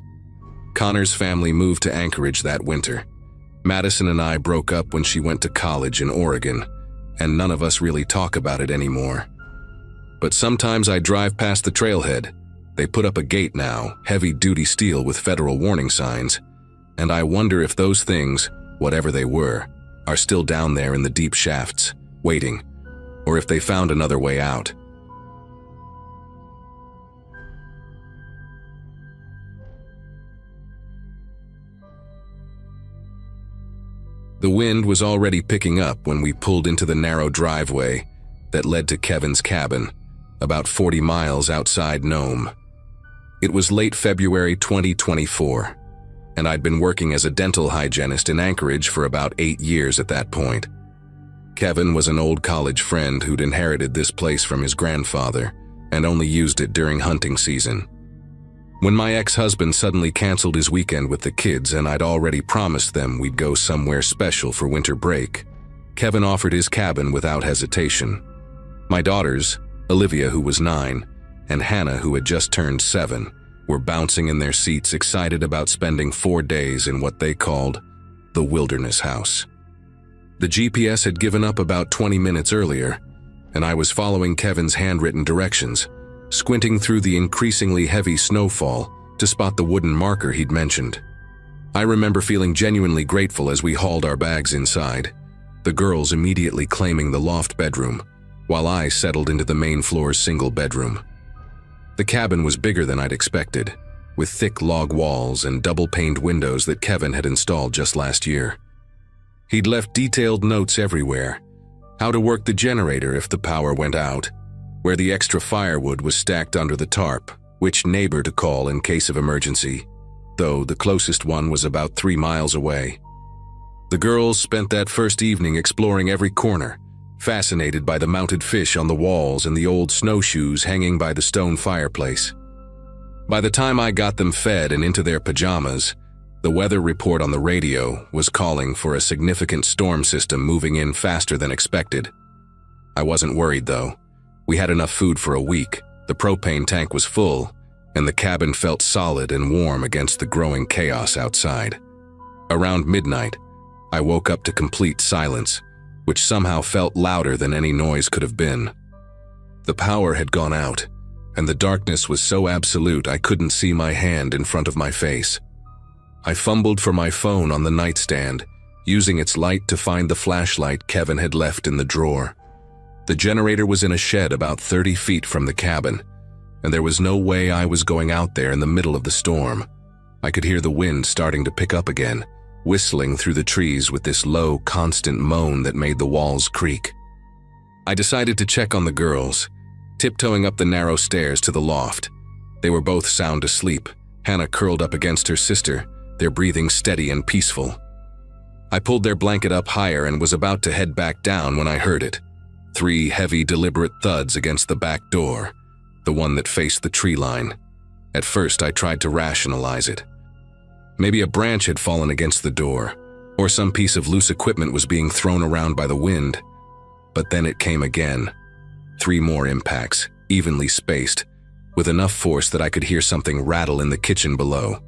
Connor's family moved to Anchorage that winter. Madison and I broke up when she went to college in Oregon, and none of us really talk about it anymore. But sometimes I drive past the trailhead. They put up a gate now, heavy-duty steel with federal warning signs, and I wonder if those things, whatever they were, are still down there in the deep shafts, waiting, or if they found another way out. The wind was already picking up when we pulled into the narrow driveway that led to Kevin's cabin, about 40 miles outside Nome. It was late February 2024, and I'd been working as a dental hygienist in Anchorage for about 8 years at that point. Kevin was an old college friend who'd inherited this place from his grandfather and only used it during hunting season. When my ex-husband suddenly canceled his weekend with the kids and I'd already promised them we'd go somewhere special for winter break, Kevin offered his cabin without hesitation. My daughters, Olivia, who was 9, and Hannah, who had just turned 7, were bouncing in their seats excited about spending 4 days in what they called the Wilderness House. The GPS had given up about 20 minutes earlier, and I was following Kevin's handwritten directions, squinting through the increasingly heavy snowfall to spot the wooden marker he'd mentioned. I remember feeling genuinely grateful as we hauled our bags inside, the girls immediately claiming the loft bedroom, while I settled into the main floor's single bedroom. The cabin was bigger than I'd expected, with thick log walls and double-paned windows that Kevin had installed just last year. He'd left detailed notes everywhere: how to work the generator if the power went out, where the extra firewood was stacked under the tarp, which neighbor to call in case of emergency, though the closest one was about 3 miles away. The girls spent that first evening exploring every corner, fascinated by the mounted fish on the walls and the old snowshoes hanging by the stone fireplace. By the time I got them fed and into their pajamas, the weather report on the radio was calling for a significant storm system moving in faster than expected. I wasn't worried, though. We had enough food for a week, the propane tank was full, and the cabin felt solid and warm against the growing chaos outside. Around midnight, I woke up to complete silence, which somehow felt louder than any noise could have been. The power had gone out, and the darkness was so absolute I couldn't see my hand in front of my face. I fumbled for my phone on the nightstand, using its light to find the flashlight Kevin had left in the drawer. The generator was in a shed about 30 feet from the cabin, and there was no way I was going out there in the middle of the storm. I could hear the wind starting to pick up again, whistling through the trees with this low, constant moan that made the walls creak. I decided to check on the girls, tiptoeing up the narrow stairs to the loft. They were both sound asleep, Hannah curled up against her sister, their breathing steady and peaceful. I pulled their blanket up higher and was about to head back down when I heard it. 3 heavy, deliberate thuds against the back door, the one that faced the tree line. At first, I tried to rationalize it. Maybe a branch had fallen against the door, or some piece of loose equipment was being thrown around by the wind. But then it came again. 3 more impacts, evenly spaced, with enough force that I could hear something rattle in the kitchen below.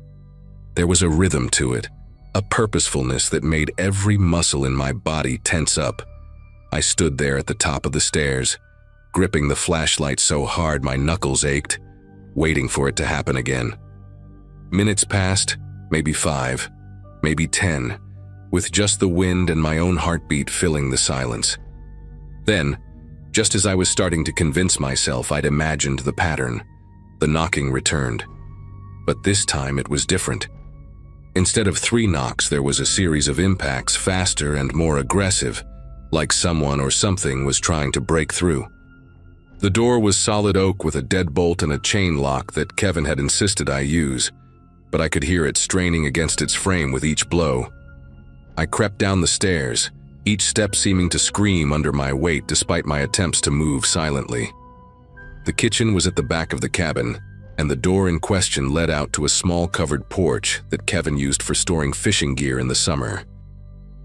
There was a rhythm to it, a purposefulness that made every muscle in my body tense up. I stood there at the top of the stairs, gripping the flashlight so hard my knuckles ached, waiting for it to happen again. Minutes passed, maybe 5, maybe 10, with just the wind and my own heartbeat filling the silence. Then, just as I was starting to convince myself I'd imagined the pattern, the knocking returned. But this time it was different. Instead of 3 knocks, there was a series of impacts, faster and more aggressive, like someone or something was trying to break through. The door was solid oak with a deadbolt and a chain lock that Kevin had insisted I use, but I could hear it straining against its frame with each blow. I crept down the stairs, each step seeming to scream under my weight despite my attempts to move silently. The kitchen was at the back of the cabin, and the door in question led out to a small covered porch that Kevin used for storing fishing gear in the summer.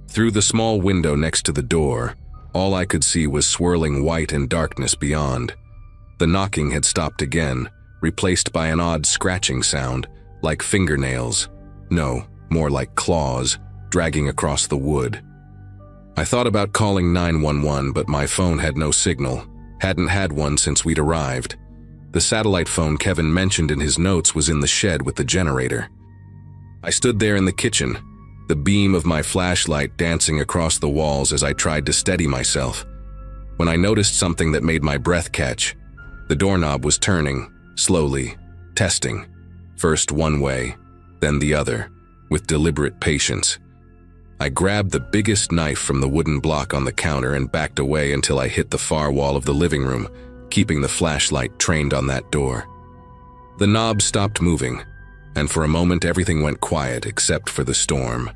Through the small window next to the door, all I could see was swirling white and darkness beyond. The knocking had stopped again, replaced by an odd scratching sound, like fingernails. No, more like claws, dragging across the wood. I thought about calling 911, but my phone had no signal. Hadn't had one since we'd arrived. The satellite phone Kevin mentioned in his notes was in the shed with the generator. I stood there in the kitchen, the beam of my flashlight dancing across the walls as I tried to steady myself, when I noticed something that made my breath catch. The doorknob was turning, slowly, testing, first one way, then the other, with deliberate patience. I grabbed the biggest knife from the wooden block on the counter and backed away until I hit the far wall of the living room, keeping the flashlight trained on that door. The knob stopped moving, and for a moment everything went quiet except for the storm.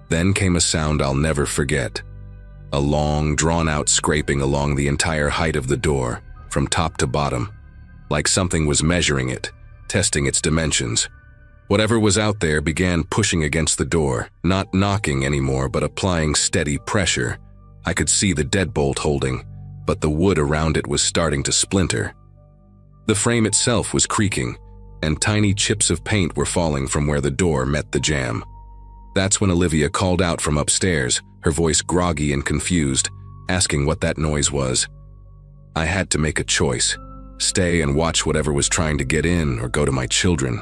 Then came a sound I'll never forget. A long, drawn-out scraping along the entire height of the door, from top to bottom, like something was measuring it, testing its dimensions. Whatever was out there began pushing against the door, not knocking anymore but applying steady pressure. I could see the deadbolt holding, but the wood around it was starting to splinter. The frame itself was creaking, and tiny chips of paint were falling from where the door met the jamb. That's when Olivia called out from upstairs, her voice groggy and confused, asking what that noise was. I had to make a choice, stay and watch whatever was trying to get in or go to my children.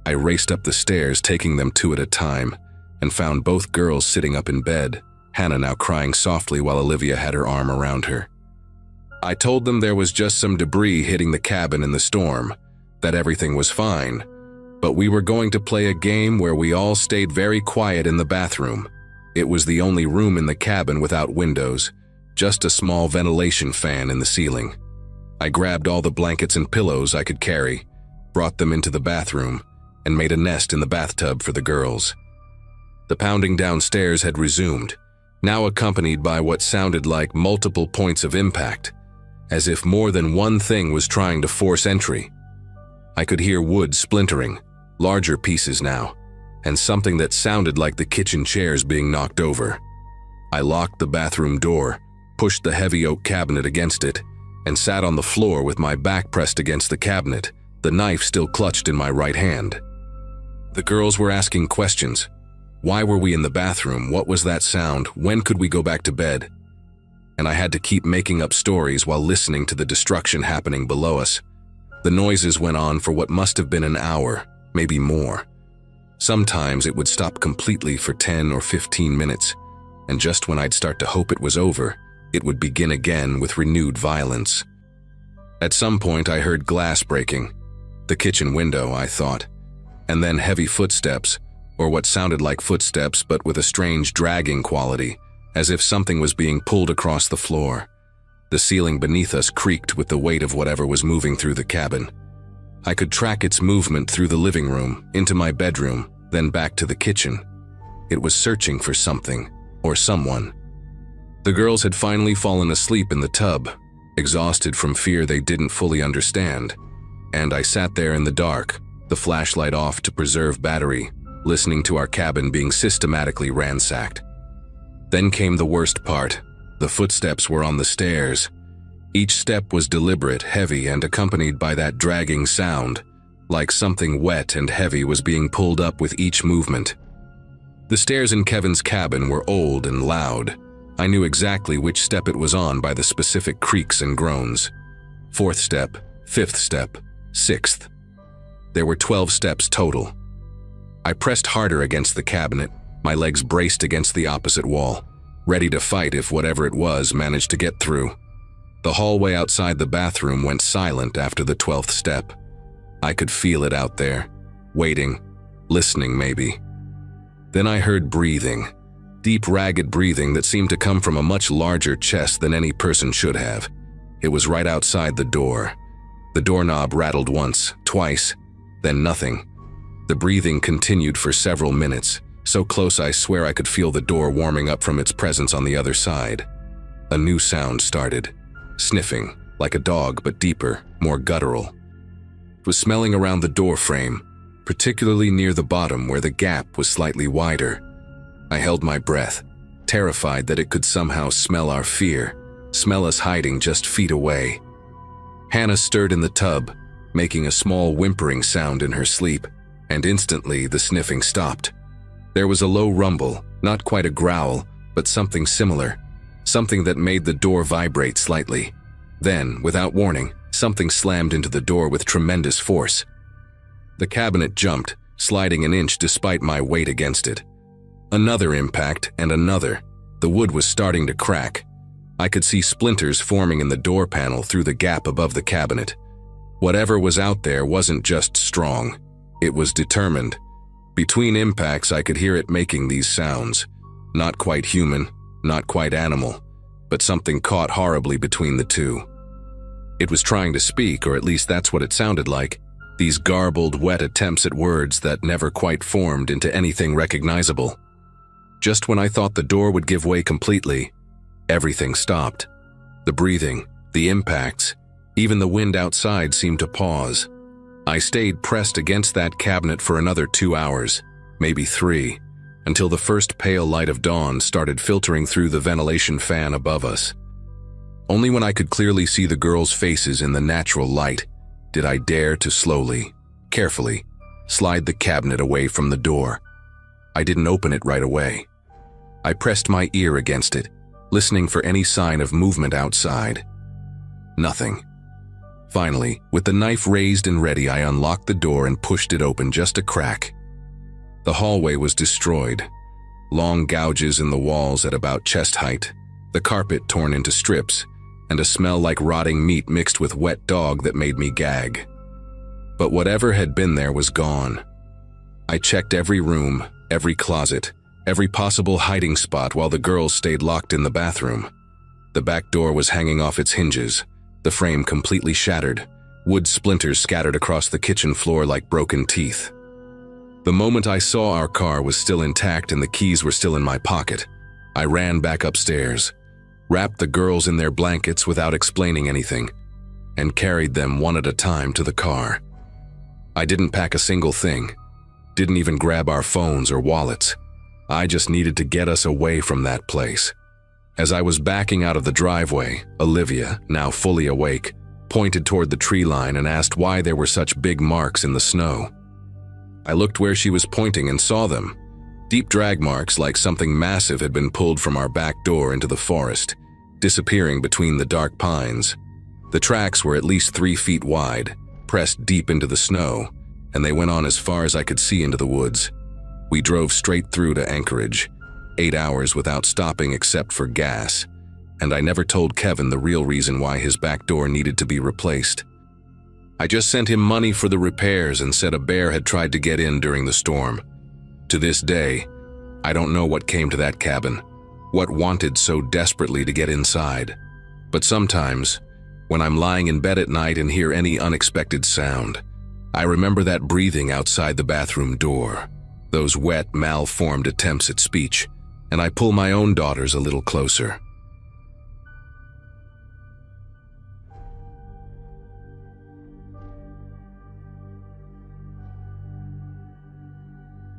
I raced up the stairs, taking them two at a time, and found both girls sitting up in bed, Hannah now crying softly while Olivia had her arm around her. I told them there was just some debris hitting the cabin in the storm, that everything was fine, but we were going to play a game where we all stayed very quiet in the bathroom. It was the only room in the cabin without windows, just a small ventilation fan in the ceiling. I grabbed all the blankets and pillows I could carry, brought them into the bathroom, and made a nest in the bathtub for the girls. The pounding downstairs had resumed, now accompanied by what sounded like multiple points of impact, as if more than one thing was trying to force entry. I could hear wood splintering, larger pieces now, and something that sounded like the kitchen chairs being knocked over. I locked the bathroom door, pushed the heavy oak cabinet against it, and sat on the floor with my back pressed against the cabinet, the knife still clutched in my right hand. The girls were asking questions. Why were we in the bathroom? What was that sound? When could we go back to bed? And I had to keep making up stories while listening to the destruction happening below us. The noises went on for what must have been an hour, maybe more. Sometimes it would stop completely for 10 or 15 minutes, and just when I'd start to hope it was over, it would begin again with renewed violence. At some point I heard glass breaking. The kitchen window, I thought. And then heavy footsteps, or what sounded like footsteps but with a strange dragging quality, as if something was being pulled across the floor. The ceiling beneath us creaked with the weight of whatever was moving through the cabin. I could track its movement through the living room, into my bedroom, then back to the kitchen. It was searching for something, or someone. The girls had finally fallen asleep in the tub, exhausted from fear they didn't fully understand, and I sat there in the dark, the flashlight off to preserve battery, listening to our cabin being systematically ransacked. Then came the worst part. The footsteps were on the stairs. Each step was deliberate, heavy, and accompanied by that dragging sound, like something wet and heavy was being pulled up with each movement. The stairs in Kevin's cabin were old and loud. I knew exactly which step it was on by the specific creaks and groans. 4th step, 5th step, 6th. There were 12 steps total. I pressed harder against the cabinet, my legs braced against the opposite wall, ready to fight if whatever it was managed to get through. The hallway outside the bathroom went silent after the 12th step. I could feel it out there, waiting, listening maybe. Then I heard breathing, deep ragged breathing that seemed to come from a much larger chest than any person should have. It was right outside the door. The doorknob rattled once, twice, then nothing. The breathing continued for several minutes, so close I swear I could feel the door warming up from its presence on the other side. A new sound started, sniffing, like a dog but deeper, more guttural. It was smelling around the door frame, particularly near the bottom where the gap was slightly wider. I held my breath, terrified that it could somehow smell our fear, smell us hiding just feet away. Hannah stirred in the tub, making a small whimpering sound in her sleep, and instantly the sniffing stopped. There was a low rumble, not quite a growl, but something similar, something that made the door vibrate slightly. Then, without warning, something slammed into the door with tremendous force. The cabinet jumped, sliding an inch despite my weight against it. Another impact, and another. The wood was starting to crack. I could see splinters forming in the door panel through the gap above the cabinet. Whatever was out there wasn't just strong. It was determined. Between impacts, I could hear it making these sounds. Not quite human, not quite animal, but something caught horribly between the two. It was trying to speak, or at least that's what it sounded like. These garbled, wet attempts at words that never quite formed into anything recognizable. Just when I thought the door would give way completely, everything stopped. The breathing, the impacts, even the wind outside seemed to pause. I stayed pressed against that cabinet for another 2 hours, maybe 3, until the first pale light of dawn started filtering through the ventilation fan above us. Only when I could clearly see the girls' faces in the natural light did I dare to slowly, carefully, slide the cabinet away from the door. I didn't open it right away. I pressed my ear against it, listening for any sign of movement outside. Nothing. Finally, with the knife raised and ready, I unlocked the door and pushed it open just a crack. The hallway was destroyed. Long gouges in the walls at about chest height, the carpet torn into strips, and a smell like rotting meat mixed with wet dog that made me gag. But whatever had been there was gone. I checked every room, every closet, every possible hiding spot while the girls stayed locked in the bathroom. The back door was hanging off its hinges, the frame completely shattered, wood splinters scattered across the kitchen floor like broken teeth. The moment I saw our car was still intact and the keys were still in my pocket, I ran back upstairs, wrapped the girls in their blankets without explaining anything, and carried them one at a time to the car. I didn't pack a single thing, didn't even grab our phones or wallets. I just needed to get us away from that place. As I was backing out of the driveway, Olivia, now fully awake, pointed toward the tree line and asked why there were such big marks in the snow. I looked where she was pointing and saw them. Deep drag marks like something massive had been pulled from our back door into the forest, disappearing between the dark pines. The tracks were at least 3 feet wide, pressed deep into the snow, and they went on as far as I could see into the woods. We drove straight through to Anchorage, 8 hours without stopping except for gas, and I never told Kevin the real reason why his back door needed to be replaced. I just sent him money for the repairs and said a bear had tried to get in during the storm. To this day, I don't know what came to that cabin, what wanted so desperately to get inside. But sometimes, when I'm lying in bed at night and hear any unexpected sound, I remember that breathing outside the bathroom door, those wet, malformed attempts at speech, and I pull my own daughters a little closer.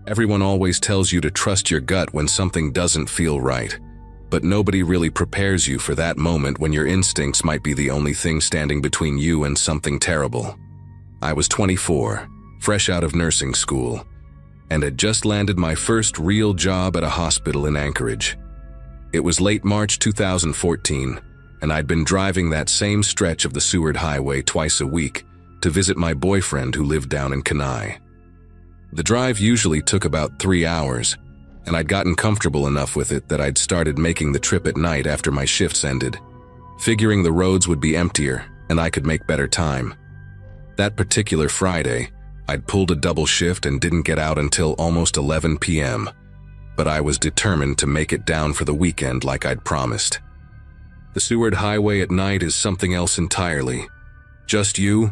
Everyone always tells you to trust your gut when something doesn't feel right, but nobody really prepares you for that moment when your instincts might be the only thing standing between you and something terrible. I was 24, fresh out of nursing school, and had just landed my first real job at a hospital in Anchorage. It was late March 2014, and I'd been driving that same stretch of the Seward Highway twice a week to visit my boyfriend who lived down in Kenai. The drive usually took about 3 hours, and I'd gotten comfortable enough with it that I'd started making the trip at night after my shifts ended, figuring the roads would be emptier and I could make better time. That particular Friday, I'd pulled a double shift and didn't get out until almost 11 p.m., but I was determined to make it down for the weekend like I'd promised. The Seward Highway at night is something else entirely. Just you,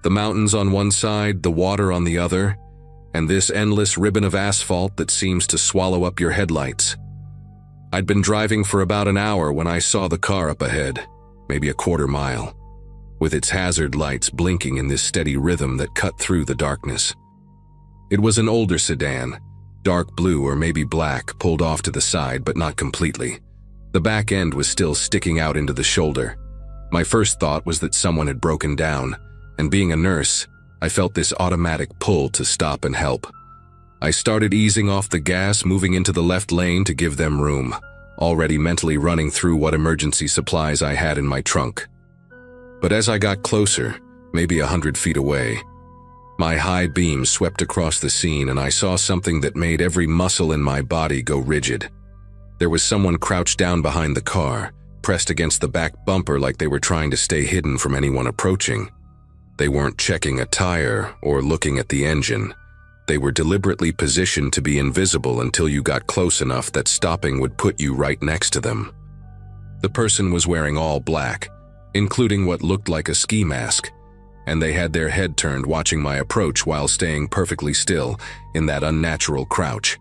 the mountains on one side, the water on the other, and this endless ribbon of asphalt that seems to swallow up your headlights. I'd been driving for about an hour when I saw the car up ahead, maybe a quarter mile, with its hazard lights blinking in this steady rhythm that cut through the darkness. It was an older sedan, dark blue or maybe black, pulled off to the side but not completely. The back end was still sticking out into the shoulder. My first thought was that someone had broken down, and being a nurse, I felt this automatic pull to stop and help. I started easing off the gas, moving into the left lane to give them room, already mentally running through what emergency supplies I had in my trunk. But as I got closer, maybe 100 feet away, my high beam swept across the scene and I saw something that made every muscle in my body go rigid. There was someone crouched down behind the car, pressed against the back bumper like they were trying to stay hidden from anyone approaching. They weren't checking a tire or looking at the engine. They were deliberately positioned to be invisible until you got close enough that stopping would put you right next to them. The person was wearing all black, including what looked like a ski mask, and they had their head turned watching my approach while staying perfectly still in that unnatural crouch.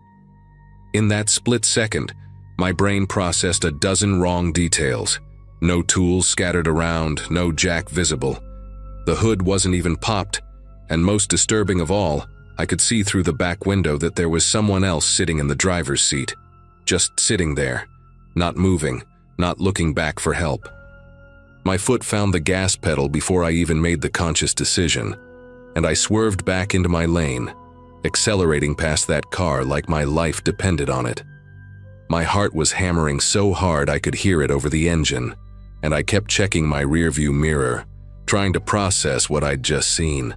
In that split second, my brain processed a dozen wrong details. No tools scattered around, no jack visible. The hood wasn't even popped, and most disturbing of all, I could see through the back window that there was someone else sitting in the driver's seat. Just sitting there, not moving, not looking back for help. My foot found the gas pedal before I even made the conscious decision, and I swerved back into my lane, accelerating past that car like my life depended on it. My heart was hammering so hard I could hear it over the engine, and I kept checking my rearview mirror, trying to process what I'd just seen.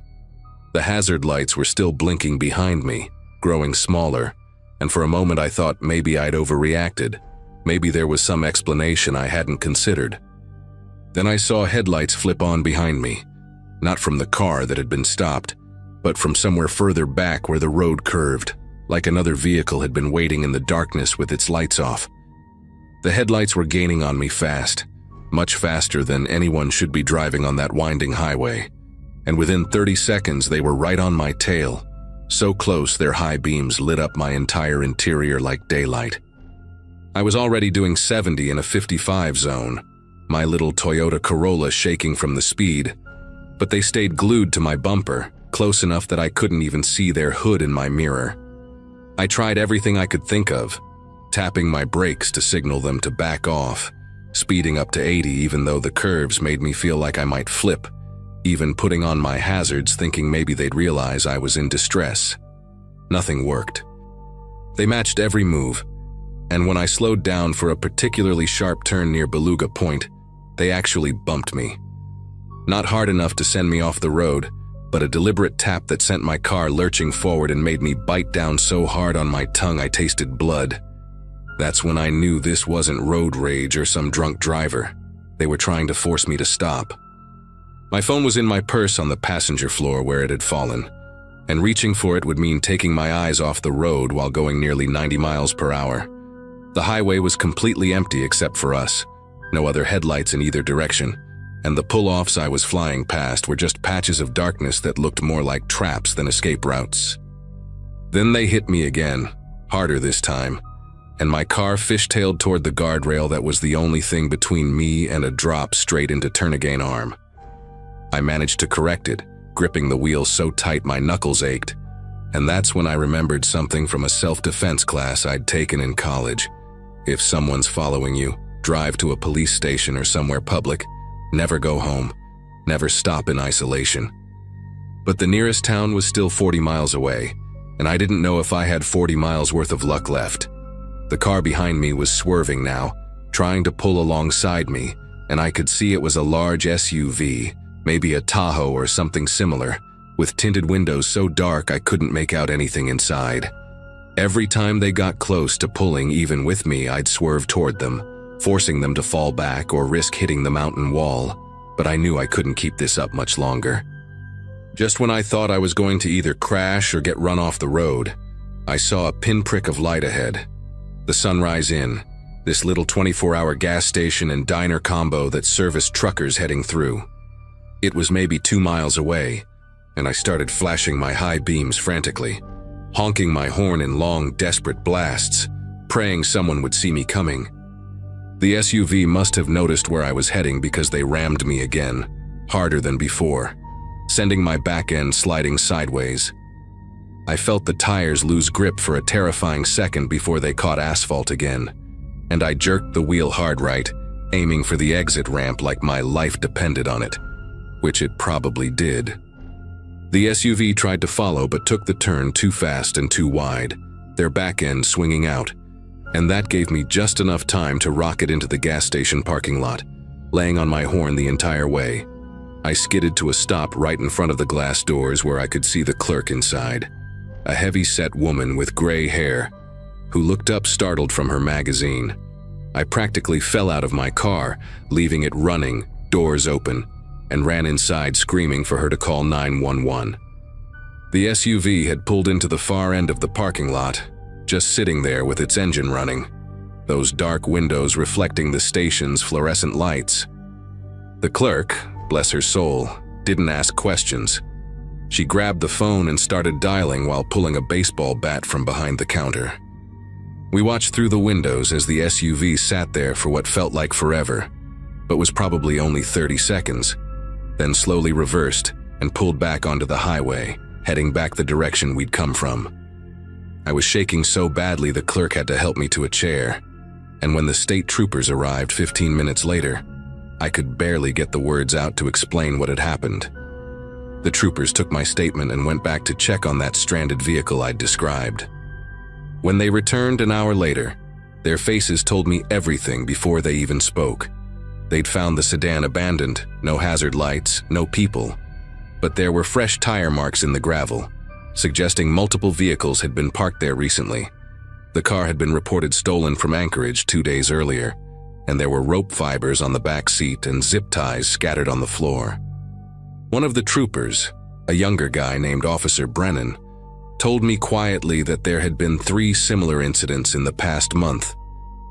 The hazard lights were still blinking behind me, growing smaller, and for a moment I thought maybe I'd overreacted. Maybe there was some explanation I hadn't considered. Then I saw headlights flip on behind me, not from the car that had been stopped, but from somewhere further back where the road curved, like another vehicle had been waiting in the darkness with its lights off. The headlights were gaining on me fast, much faster than anyone should be driving on that winding highway, and within 30 seconds they were right on my tail, so close their high beams lit up my entire interior like daylight. I was already doing 70 in a 55 zone, my little Toyota Corolla shaking from the speed, but they stayed glued to my bumper, close enough that I couldn't even see their hood in my mirror. I tried everything I could think of, tapping my brakes to signal them to back off, speeding up to 80 even though the curves made me feel like I might flip, even putting on my hazards thinking maybe they'd realize I was in distress. Nothing worked. They matched every move, and when I slowed down for a particularly sharp turn near Beluga Point, they actually bumped me. Not hard enough to send me off the road, but a deliberate tap that sent my car lurching forward and made me bite down so hard on my tongue I tasted blood. That's when I knew this wasn't road rage or some drunk driver. They were trying to force me to stop. My phone was in my purse on the passenger floor where it had fallen, and reaching for it would mean taking my eyes off the road while going nearly 90 miles per hour. The highway was completely empty except for us, no other headlights in either direction, and the pull-offs I was flying past were just patches of darkness that looked more like traps than escape routes. Then they hit me again, harder this time, and my car fishtailed toward the guardrail that was the only thing between me and a drop straight into Turnagain Arm. I managed to correct it, gripping the wheel so tight my knuckles ached, and that's when I remembered something from a self-defense class I'd taken in college. If someone's following you, drive to a police station or somewhere public. Never go home. Never stop in isolation. But the nearest town was still 40 miles away, and I didn't know if I had 40 miles worth of luck left. The car behind me was swerving now, trying to pull alongside me, and I could see it was a large SUV, maybe a Tahoe or something similar, with tinted windows so dark I couldn't make out anything inside. Every time they got close to pulling even with me, I'd swerve toward them, forcing them to fall back or risk hitting the mountain wall, but I knew I couldn't keep this up much longer. Just when I thought I was going to either crash or get run off the road, I saw a pinprick of light ahead. The Sunrise Inn, this little 24-hour gas station and diner combo that serviced truckers heading through. It was maybe 2 miles away, and I started flashing my high beams frantically, honking my horn in long, desperate blasts, praying someone would see me coming. The SUV must have noticed where I was heading because they rammed me again, harder than before, sending my back end sliding sideways. I felt the tires lose grip for a terrifying second before they caught asphalt again, and I jerked the wheel hard right, aiming for the exit ramp like my life depended on it, which it probably did. The SUV tried to follow but took the turn too fast and too wide, their back end swinging out, and that gave me just enough time to rocket into the gas station parking lot, laying on my horn the entire way. I skidded to a stop right in front of the glass doors where I could see the clerk inside, a heavy-set woman with gray hair, who looked up startled from her magazine. I practically fell out of my car, leaving it running, doors open, and ran inside screaming for her to call 911. The SUV had pulled into the far end of the parking lot, just sitting there with its engine running, those dark windows reflecting the station's fluorescent lights. The clerk, bless her soul, didn't ask questions. She grabbed the phone and started dialing while pulling a baseball bat from behind the counter. We watched through the windows as the SUV sat there for what felt like forever, but was probably only 30 seconds, then slowly reversed and pulled back onto the highway, heading back the direction we'd come from. I was shaking so badly the clerk had to help me to a chair, and when the state troopers arrived 15 minutes later, I could barely get the words out to explain what had happened. The troopers took my statement and went back to check on that stranded vehicle I'd described. When they returned an hour later, their faces told me everything before they even spoke. They'd found the sedan abandoned, no hazard lights, no people, but there were fresh tire marks in the gravel, suggesting multiple vehicles had been parked there recently. The car had been reported stolen from Anchorage 2 days earlier, and there were rope fibers on the back seat and zip ties scattered on the floor. One of the troopers, a younger guy named Officer Brennan, told me quietly that there had been 3 similar incidents in the past month.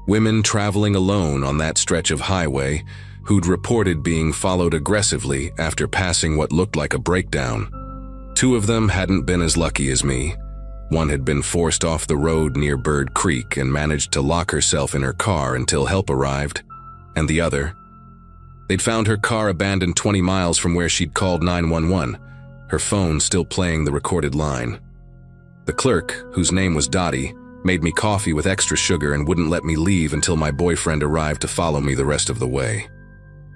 Women traveling alone on that stretch of highway who'd reported being followed aggressively after passing what looked like a breakdown. 2 of them hadn't been as lucky as me. One had been forced off the road near Bird Creek and managed to lock herself in her car until help arrived, and the other, they'd found her car abandoned 20 miles from where she'd called 911, her phone still playing the recorded line. The clerk, whose name was Dottie, made me coffee with extra sugar and wouldn't let me leave until my boyfriend arrived to follow me the rest of the way.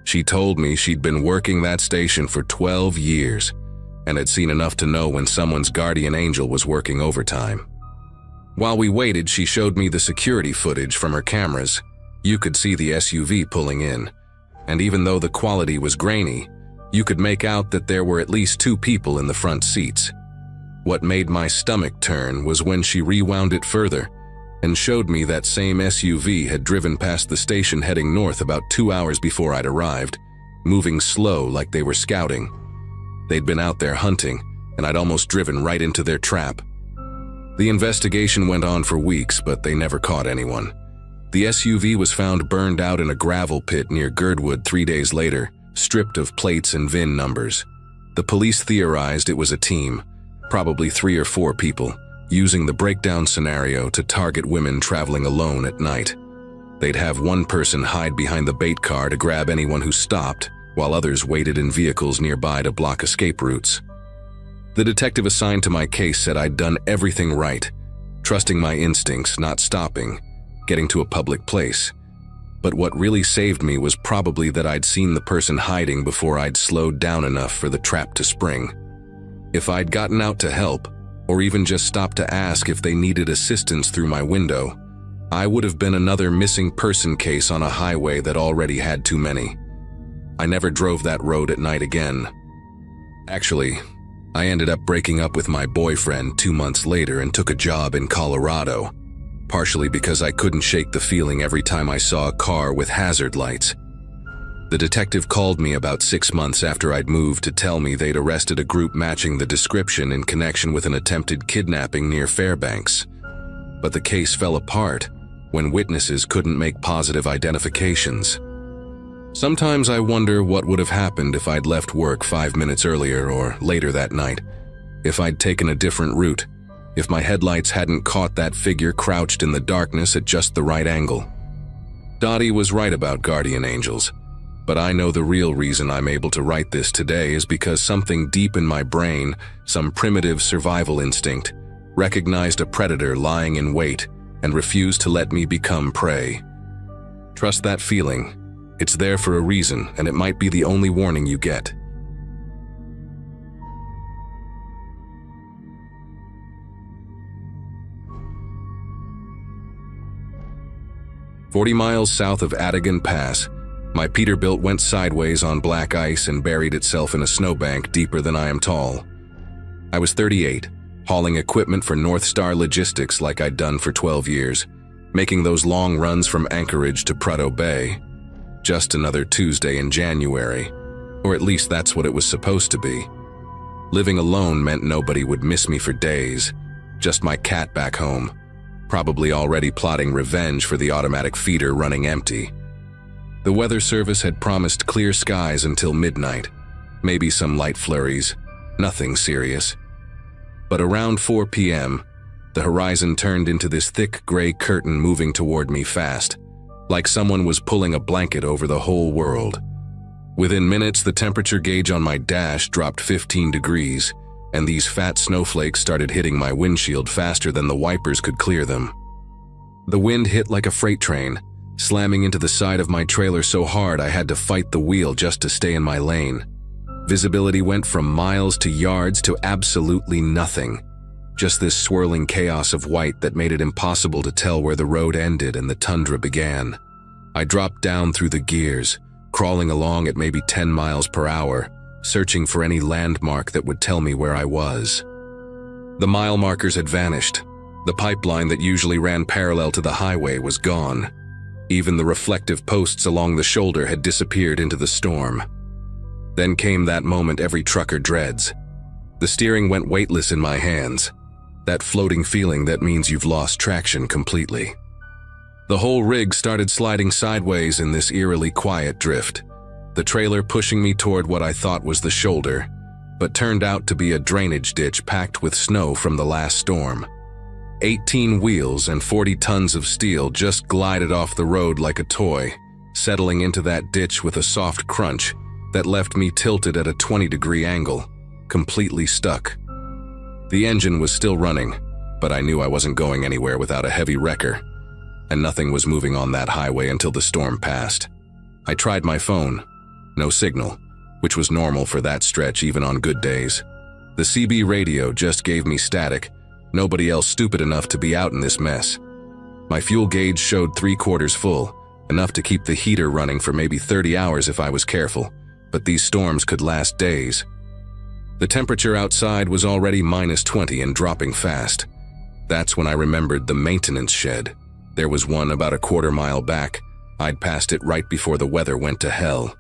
She told me she'd been working that station for 12 years and had seen enough to know when someone's guardian angel was working overtime. While we waited, she showed me the security footage from her cameras. You could see the SUV pulling in, and even though the quality was grainy, you could make out that there were at least 2 people in the front seats. What made my stomach turn was when she rewound it further and showed me that same SUV had driven past the station heading north about 2 hours before I'd arrived, moving slow like they were scouting. They'd been out there hunting, and I'd almost driven right into their trap. The investigation went on for weeks, but they never caught anyone. The SUV was found burned out in a gravel pit near Girdwood 3 days later, stripped of plates and VIN numbers. The police theorized it was a team, probably 3 or 4 people, using the breakdown scenario to target women traveling alone at night. They'd have one person hide behind the bait car to grab anyone who stopped, while others waited in vehicles nearby to block escape routes. The detective assigned to my case said I'd done everything right, trusting my instincts, not stopping, getting to a public place. But what really saved me was probably that I'd seen the person hiding before I'd slowed down enough for the trap to spring. If I'd gotten out to help, or even just stopped to ask if they needed assistance through my window, I would have been another missing person case on a highway that already had too many. I never drove that road at night again. Actually, I ended up breaking up with my boyfriend 2 months later and took a job in Colorado, partially because I couldn't shake the feeling every time I saw a car with hazard lights. The detective called me about 6 months after I'd moved to tell me they'd arrested a group matching the description in connection with an attempted kidnapping near Fairbanks. But the case fell apart when witnesses couldn't make positive identifications. Sometimes I wonder what would have happened if I'd left work 5 minutes earlier or later that night, if I'd taken a different route, if my headlights hadn't caught that figure crouched in the darkness at just the right angle. Dottie was right about guardian angels, but I know the real reason I'm able to write this today is because something deep in my brain, some primitive survival instinct, recognized a predator lying in wait and refused to let me become prey. Trust that feeling. It's there for a reason, and it might be the only warning you get. "40 miles south of Adigan Pass, my Peterbilt went sideways on black ice and buried itself in a snowbank deeper than I am tall. I was 38, hauling equipment for North Star Logistics like I'd done for 12 years, making those long runs from Anchorage to Prudhoe Bay. Just another Tuesday in January, or at least that's what it was supposed to be. Living alone meant nobody would miss me for days, just my cat back home, probably already plotting revenge for the automatic feeder running empty. The weather service had promised clear skies until midnight, maybe some light flurries, nothing serious. But around 4 p.m., the horizon turned into this thick gray curtain moving toward me fast, like someone was pulling a blanket over the whole world. Within minutes, the temperature gauge on my dash dropped 15 degrees, and these fat snowflakes started hitting my windshield faster than the wipers could clear them. The wind hit like a freight train, slamming into the side of my trailer so hard I had to fight the wheel just to stay in my lane. Visibility went from miles to yards to absolutely nothing. Just this swirling chaos of white that made it impossible to tell where the road ended and the tundra began. I dropped down through the gears, crawling along at maybe 10 miles per hour, searching for any landmark that would tell me where I was. The mile markers had vanished. The pipeline that usually ran parallel to the highway was gone. Even the reflective posts along the shoulder had disappeared into the storm. Then came that moment every trucker dreads. The steering went weightless in my hands. That floating feeling that means you've lost traction completely. The whole rig started sliding sideways in this eerily quiet drift, the trailer pushing me toward what I thought was the shoulder, but turned out to be a drainage ditch packed with snow from the last storm. 18 wheels and 40 tons of steel just glided off the road like a toy, settling into that ditch with a soft crunch that left me tilted at a 20-degree angle, completely stuck. The engine was still running, but I knew I wasn't going anywhere without a heavy wrecker, and nothing was moving on that highway until the storm passed. I tried my phone. No signal, which was normal for that stretch even on good days. The CB radio just gave me static, nobody else stupid enough to be out in this mess. My fuel gauge showed 3/4 full, enough to keep the heater running for maybe 30 hours if I was careful, but these storms could last days. The temperature outside was already -20 and dropping fast. That's when I remembered the maintenance shed. There was one about a 1/4 mile back. I'd passed it right before the weather went to hell.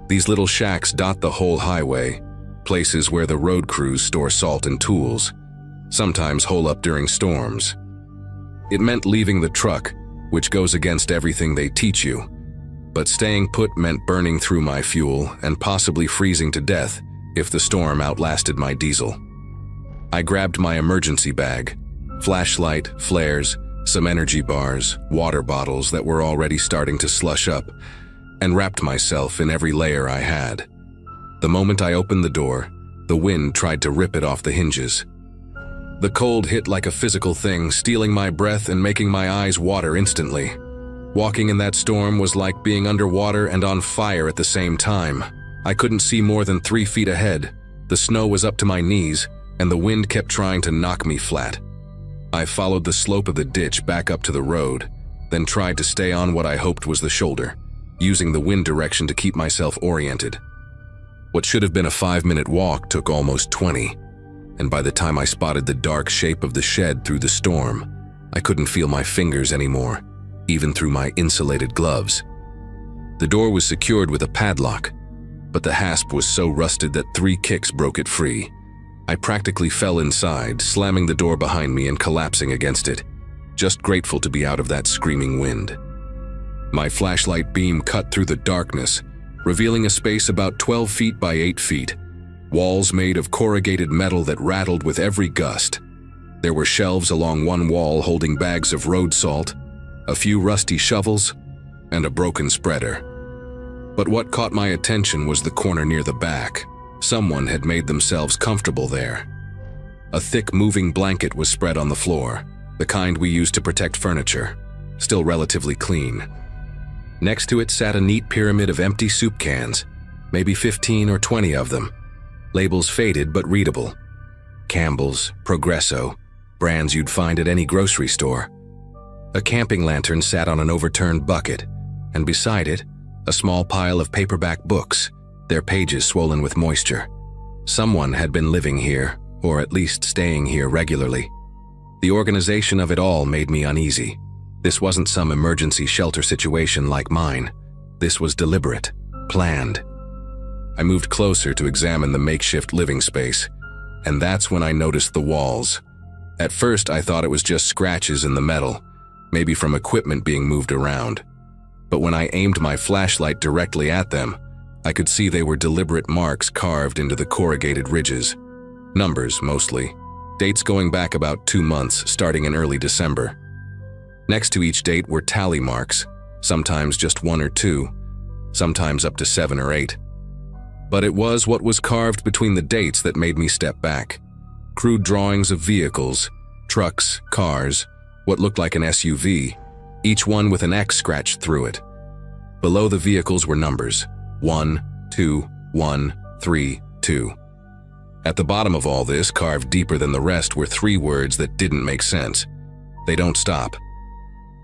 These little shacks dot the whole highway, places where the road crews store salt and tools, sometimes hole up during storms. It meant leaving the truck, which goes against everything they teach you, but staying put meant burning through my fuel and possibly freezing to death if the storm outlasted my diesel. I grabbed my emergency bag, flashlight, flares, some energy bars, water bottles that were already starting to slush up, and wrapped myself in every layer I had. The moment I opened the door, the wind tried to rip it off the hinges. The cold hit like a physical thing, stealing my breath and making my eyes water instantly. Walking in that storm was like being underwater and on fire at the same time. I couldn't see more than 3 feet ahead. The snow was up to my knees, and the wind kept trying to knock me flat. I followed the slope of the ditch back up to the road, then tried to stay on what I hoped was the shoulder, using the wind direction to keep myself oriented. What should have been a 5-minute walk took almost 20, and by the time I spotted the dark shape of the shed through the storm, I couldn't feel my fingers anymore, even through my insulated gloves. The door was secured with a padlock, but the hasp was so rusted that 3 kicks broke it free. I practically fell inside, slamming the door behind me and collapsing against it, just grateful to be out of that screaming wind. My flashlight beam cut through the darkness, revealing a space about 12 feet by 8 feet, walls made of corrugated metal that rattled with every gust. There were shelves along one wall holding bags of road salt, a few rusty shovels, and a broken spreader. But what caught my attention was the corner near the back. Someone had made themselves comfortable there. A thick moving blanket was spread on the floor, the kind we use to protect furniture, still relatively clean. Next to it sat a neat pyramid of empty soup cans, maybe 15 or 20 of them. Labels faded but readable. Campbell's, Progresso, brands you'd find at any grocery store. A camping lantern sat on an overturned bucket, and beside it, a small pile of paperback books, their pages swollen with moisture. Someone had been living here, or at least staying here regularly. The organization of it all made me uneasy. This wasn't some emergency shelter situation like mine. This was deliberate, planned. I moved closer to examine the makeshift living space, and that's when I noticed the walls. At first, I thought it was just scratches in the metal, maybe from equipment being moved around. But when I aimed my flashlight directly at them, I could see they were deliberate marks carved into the corrugated ridges. Numbers, mostly. Dates going back about 2 months, starting in early December. Next to each date were tally marks, sometimes just 1 or 2, sometimes up to 7 or 8. But it was what was carved between the dates that made me step back. Crude drawings of vehicles, trucks, cars, what looked like an SUV, each one with an X scratched through it. Below the vehicles were numbers, 1, 2, 1, 3, 2. At the bottom of all this, carved deeper than the rest, were 3 words that didn't make sense. They don't stop.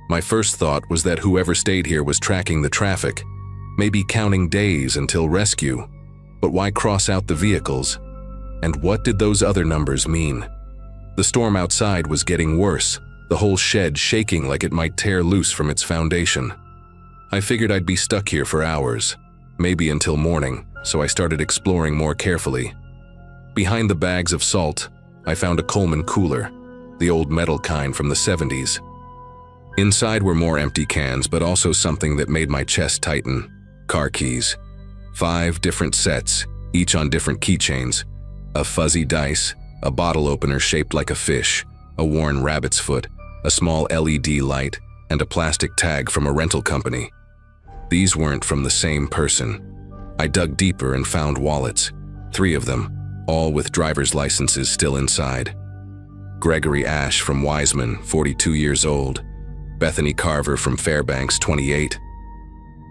My first thought was that whoever stayed here was tracking the traffic, maybe counting days until rescue. But why cross out the vehicles? And what did those other numbers mean? The storm outside was getting worse, the whole shed shaking like it might tear loose from its foundation. I figured I'd be stuck here for hours, maybe until morning, so I started exploring more carefully. Behind the bags of salt, I found a Coleman cooler, the old metal kind from the 70s. Inside were more empty cans, but also something that made my chest tighten: car keys. 5 different sets, each on different keychains. A fuzzy dice, a bottle opener shaped like a fish, a worn rabbit's foot, a small LED light, and a plastic tag from a rental company. These weren't from the same person. I dug deeper and found wallets, 3 of them, all with driver's licenses still inside. Gregory Ash from Wiseman, 42 years old. Bethany Carver from Fairbanks, 28.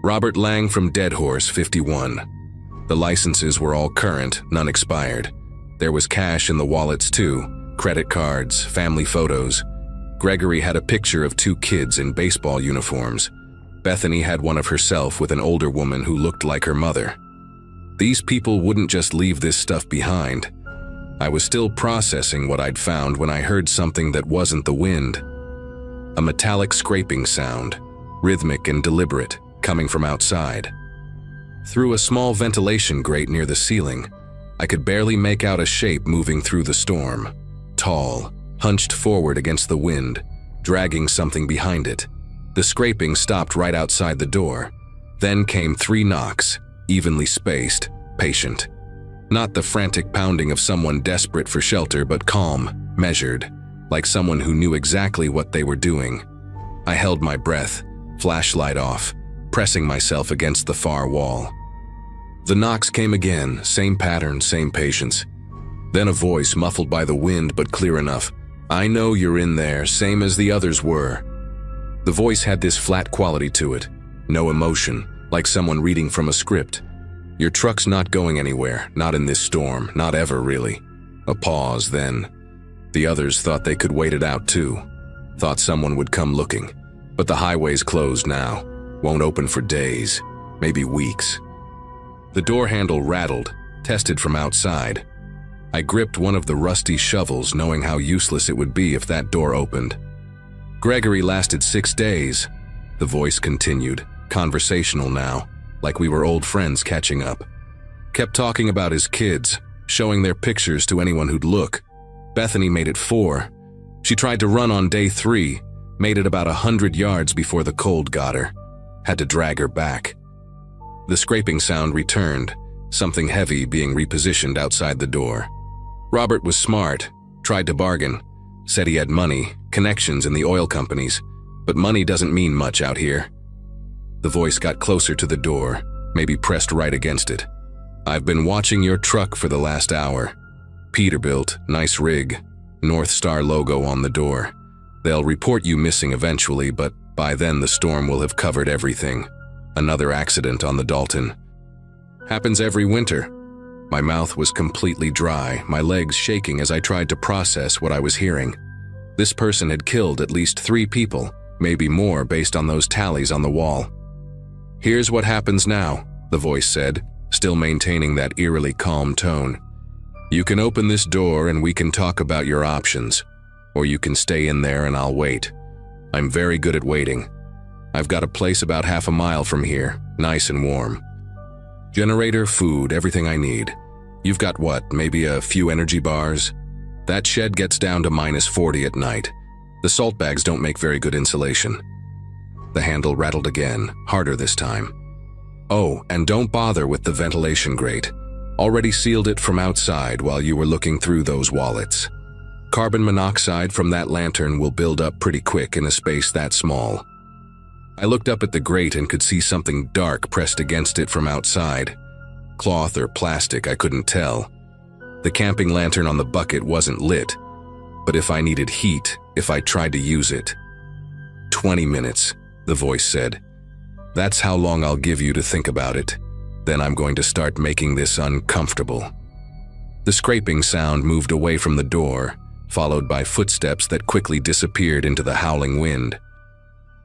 Robert Lang from Deadhorse, 51. The licenses were all current, none expired. There was cash in the wallets too, credit cards, family photos. Gregory had a picture of 2 kids in baseball uniforms. Bethany had one of herself with an older woman who looked like her mother. These people wouldn't just leave this stuff behind. I was still processing what I'd found when I heard something that wasn't the wind. A metallic scraping sound, rhythmic and deliberate, coming from outside. Through a small ventilation grate near the ceiling, I could barely make out a shape moving through the storm. Tall, hunched forward against the wind, dragging something behind it. The scraping stopped right outside the door. Then came 3 knocks, evenly spaced, patient. Not the frantic pounding of someone desperate for shelter, but calm, measured, like someone who knew exactly what they were doing. I held my breath, flashlight off, pressing myself against the far wall. The knocks came again, same pattern, same patience. Then a voice muffled by the wind but clear enough. "I know you're in there, same as the others were." The voice had this flat quality to it, no emotion, like someone reading from a script. "Your truck's not going anywhere, not in this storm, not ever really." A pause, then. The others thought they could wait it out too. Thought someone would come looking. But the highway's closed now. Won't open for days, maybe weeks. The door handle rattled, tested from outside. I gripped one of the rusty shovels, knowing how useless it would be if that door opened. "Gregory lasted 6 days," the voice continued, conversational now, like we were old friends catching up. Kept talking about his kids, showing their pictures to anyone who'd look. Bethany made it 4. She tried to run on day 3, made it about 100 yards before the cold got her. Had to drag her back. The scraping sound returned, something heavy being repositioned outside the door. Robert was smart, tried to bargain. Said he had money, connections in the oil companies, but money doesn't mean much out here. The voice got closer to the door, maybe pressed right against it. I've been watching your truck for the last hour. Peterbilt, nice rig, North Star logo on the door. They'll report you missing eventually, but by then the storm will have covered everything. Another accident on the Dalton. Happens every winter. My mouth was completely dry, my legs shaking as I tried to process what I was hearing. This person had killed at least 3 people, maybe more based on those tallies on the wall. Here's what happens now, the voice said, still maintaining that eerily calm tone. You can open this door and we can talk about your options, or you can stay in there and I'll wait. I'm very good at waiting. I've got a place about half a mile from here, nice and warm. Generator, food, everything I need. You've got what, maybe a few energy bars? That shed gets down to -40 at night. The salt bags don't make very good insulation. The handle rattled again, harder this time. Oh, and don't bother with the ventilation grate. Already sealed it from outside while you were looking through those wallets. Carbon monoxide from that lantern will build up pretty quick in a space that small. I looked up at the grate and could see something dark pressed against it from outside. Cloth or plastic, I couldn't tell. The camping lantern on the bucket wasn't lit, but if I needed heat, if I tried to use it. 20 minutes, the voice said. That's how long I'll give you to think about it. Then I'm going to start making this uncomfortable. The scraping sound moved away from the door, followed by footsteps that quickly disappeared into the howling wind.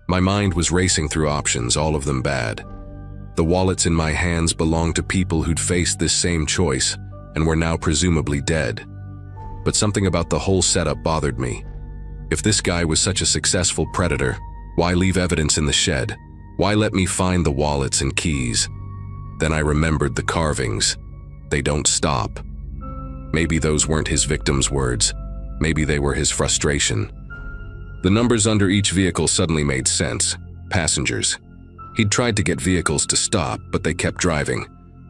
My mind was racing through options, all of them bad. The wallets in my hands belonged to people who'd faced this same choice and were now presumably dead. But something about the whole setup bothered me. If this guy was such a successful predator, why leave evidence in the shed? Why let me find the wallets and keys? Then I remembered the carvings. They don't stop. Maybe those weren't his victim's words. Maybe they were his frustration. The numbers under each vehicle suddenly made sense. Passengers. He'd tried to get vehicles to stop, but they kept driving.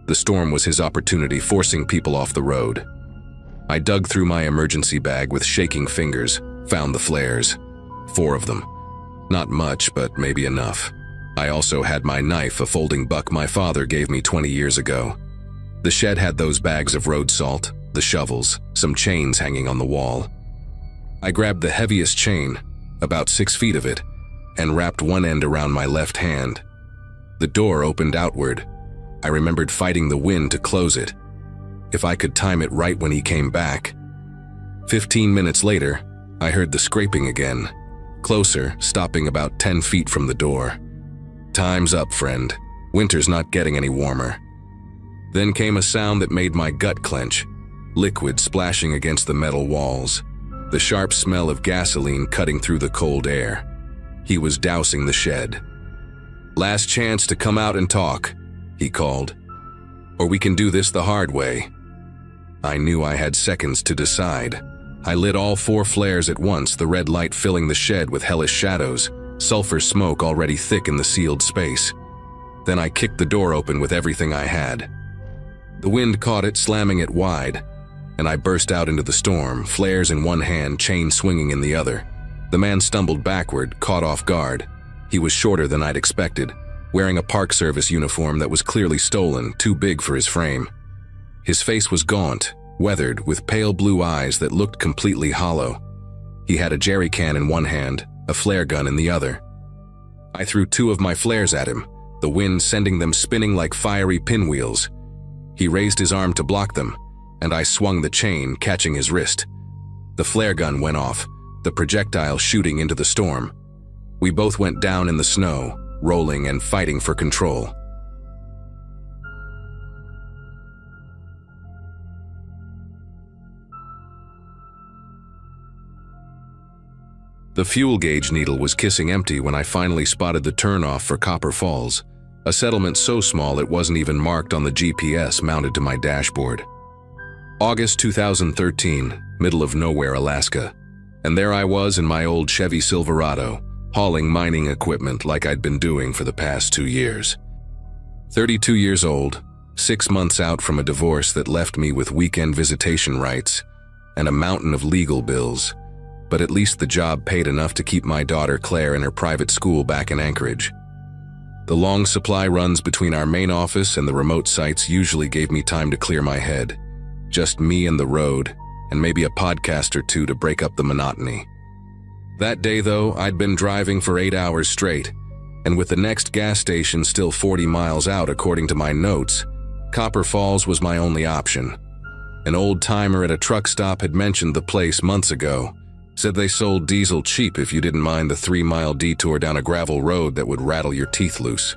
The storm was his opportunity, forcing people off the road. I dug through my emergency bag with shaking fingers, found the flares. 4 of them. Not much, but maybe enough. I also had my knife, a folding buck my father gave me 20 years ago. The shed had those bags of road salt, the shovels, some chains hanging on the wall. I grabbed the heaviest chain, about 6 feet of it, and wrapped one end around my left hand. The door opened outward. I remembered fighting the wind to close it. If I could time it right when he came back. 15 minutes later, I heard the scraping again. Closer, stopping about 10 feet from the door. Time's up, friend. Winter's not getting any warmer. Then came a sound that made my gut clench. Liquid splashing against the metal walls. The sharp smell of gasoline cutting through the cold air. He was dousing the shed. Last chance to come out and talk, he called. Or we can do this the hard way. I knew I had seconds to decide. I lit all 4 flares at once, the red light filling the shed with hellish shadows, sulfur smoke already thick in the sealed space. Then I kicked the door open with everything I had. The wind caught it, slamming it wide, and I burst out into the storm, flares in one hand, chain swinging in the other. The man stumbled backward, caught off guard. He was shorter than I'd expected, wearing a Park Service uniform that was clearly stolen, too big for his frame. His face was gaunt, weathered, with pale blue eyes that looked completely hollow. He had a jerry can in one hand, a flare gun in the other. I threw 2 of my flares at him, the wind sending them spinning like fiery pinwheels. He raised his arm to block them, and I swung the chain, catching his wrist. The flare gun went off, the projectile shooting into the storm. We both went down in the snow, rolling and fighting for control. The fuel gauge needle was kissing empty when I finally spotted the turnoff for Copper Falls, a settlement so small it wasn't even marked on the GPS mounted to my dashboard. August 2013, middle of nowhere, Alaska, and there I was in my old Chevy Silverado, hauling mining equipment like I'd been doing for the past 2 years. 32 years old, 6 months out from a divorce that left me with weekend visitation rights and a mountain of legal bills. but at least the job paid enough to keep my daughter Claire in her private school back in Anchorage. The long supply runs between our main office and the remote sites usually gave me time to clear my head. Just me and the road, and maybe a podcast or two to break up the monotony. That day, though, I'd been driving for 8 hours straight, and with the next gas station still 40 miles out according to my notes, Copper Falls was my only option. An old-timer at a truck stop had mentioned the place months ago, said they sold diesel cheap if you didn't mind the 3-mile detour down a gravel road that would rattle your teeth loose.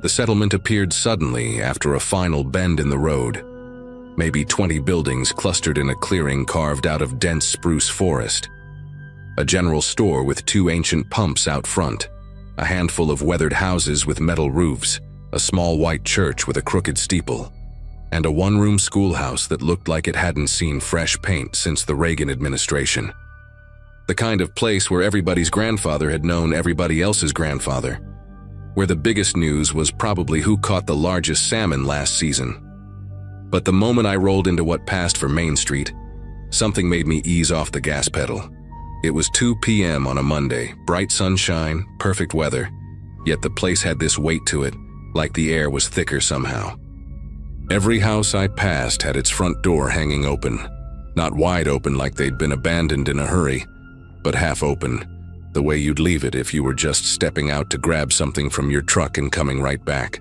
The settlement appeared suddenly after a final bend in the road. Maybe 20 buildings clustered in a clearing carved out of dense spruce forest. A general store with 2 ancient pumps out front, a handful of weathered houses with metal roofs, a small white church with a crooked steeple, and a one-room schoolhouse that looked like it hadn't seen fresh paint since the Reagan administration. The kind of place where everybody's grandfather had known everybody else's grandfather, where the biggest news was probably who caught the largest salmon last season. But the moment I rolled into what passed for Main Street, something made me ease off the gas pedal. It was 2 p.m. on a Monday, bright sunshine, perfect weather, yet the place had this weight to it, like the air was thicker somehow. Every house I passed had its front door hanging open, not wide open like they'd been abandoned in a hurry, but half open, the way you'd leave it if you were just stepping out to grab something from your truck and coming right back.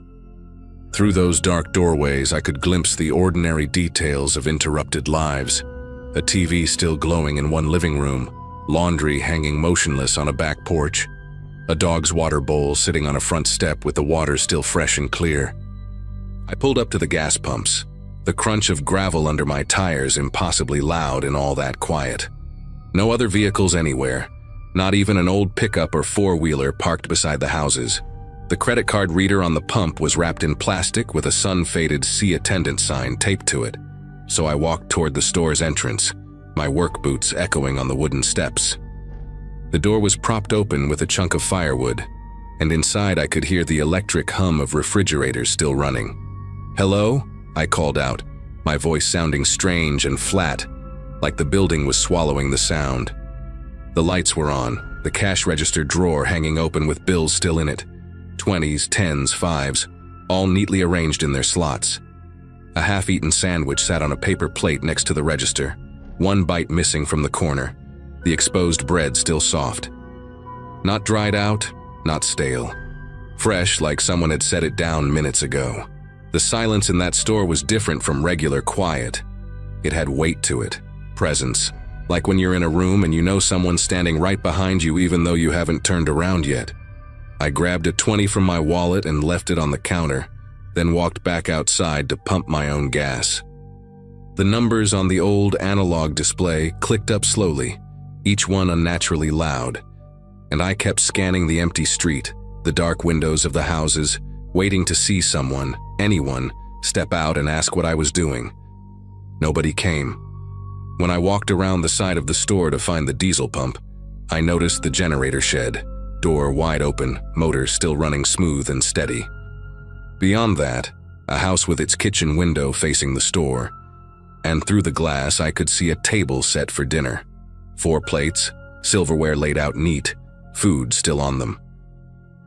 Through those dark doorways, I could glimpse the ordinary details of interrupted lives, a TV still glowing in one living room, laundry hanging motionless on a back porch, a dog's water bowl sitting on a front step with the water still fresh and clear. I pulled up to the gas pumps, the crunch of gravel under my tires impossibly loud in all that quiet. No other vehicles anywhere, not even an old pickup or four-wheeler parked beside the houses. The credit card reader on the pump was wrapped in plastic with a sun-faded "See Attendant" sign taped to it, so I walked toward the store's entrance, my work boots echoing on the wooden steps. The door was propped open with a chunk of firewood, and inside I could hear the electric hum of refrigerators still running. "Hello?" I called out, my voice sounding strange and flat, like the building was swallowing the sound. The lights were on, the cash register drawer hanging open with bills still in it, 20s, 10s, 5s, all neatly arranged in their slots. A half-eaten sandwich sat on a paper plate next to the register, one bite missing from the corner, the exposed bread still soft. Not dried out, not stale. Fresh, like someone had set it down minutes ago. The silence in that store was different from regular quiet. It had weight to it, presence, like when you're in a room and you know someone's standing right behind you even though you haven't turned around yet. I grabbed a 20 from my wallet and left it on the counter, then walked back outside to pump my own gas. The numbers on the old analog display clicked up slowly, each one unnaturally loud, and I kept scanning the empty street, the dark windows of the houses, waiting to see someone, anyone, step out and ask what I was doing. Nobody came. When I walked around the side of the store to find the diesel pump, I noticed the generator shed, door wide open, motor still running smooth and steady. Beyond that, a house with its kitchen window facing the store, and through the glass I could see a table set for dinner. 4 plates, silverware laid out neat, food still on them.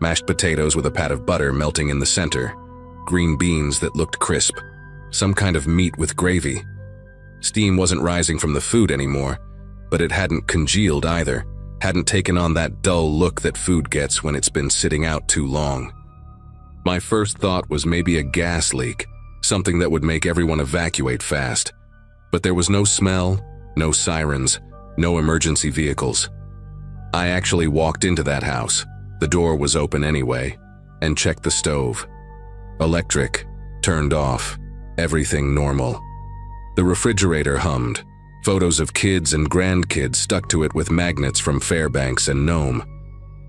Mashed potatoes with a pat of butter melting in the center, green beans that looked crisp, some kind of meat with gravy. Steam wasn't rising from the food anymore, but it hadn't congealed either, hadn't taken on that dull look that food gets when it's been sitting out too long. My first thought was maybe a gas leak, something that would make everyone evacuate fast. But there was no smell, no sirens, no emergency vehicles. I actually walked into that house, the door was open anyway, and checked the stove. Electric, turned off, everything normal. The refrigerator hummed, photos of kids and grandkids stuck to it with magnets from Fairbanks and Nome.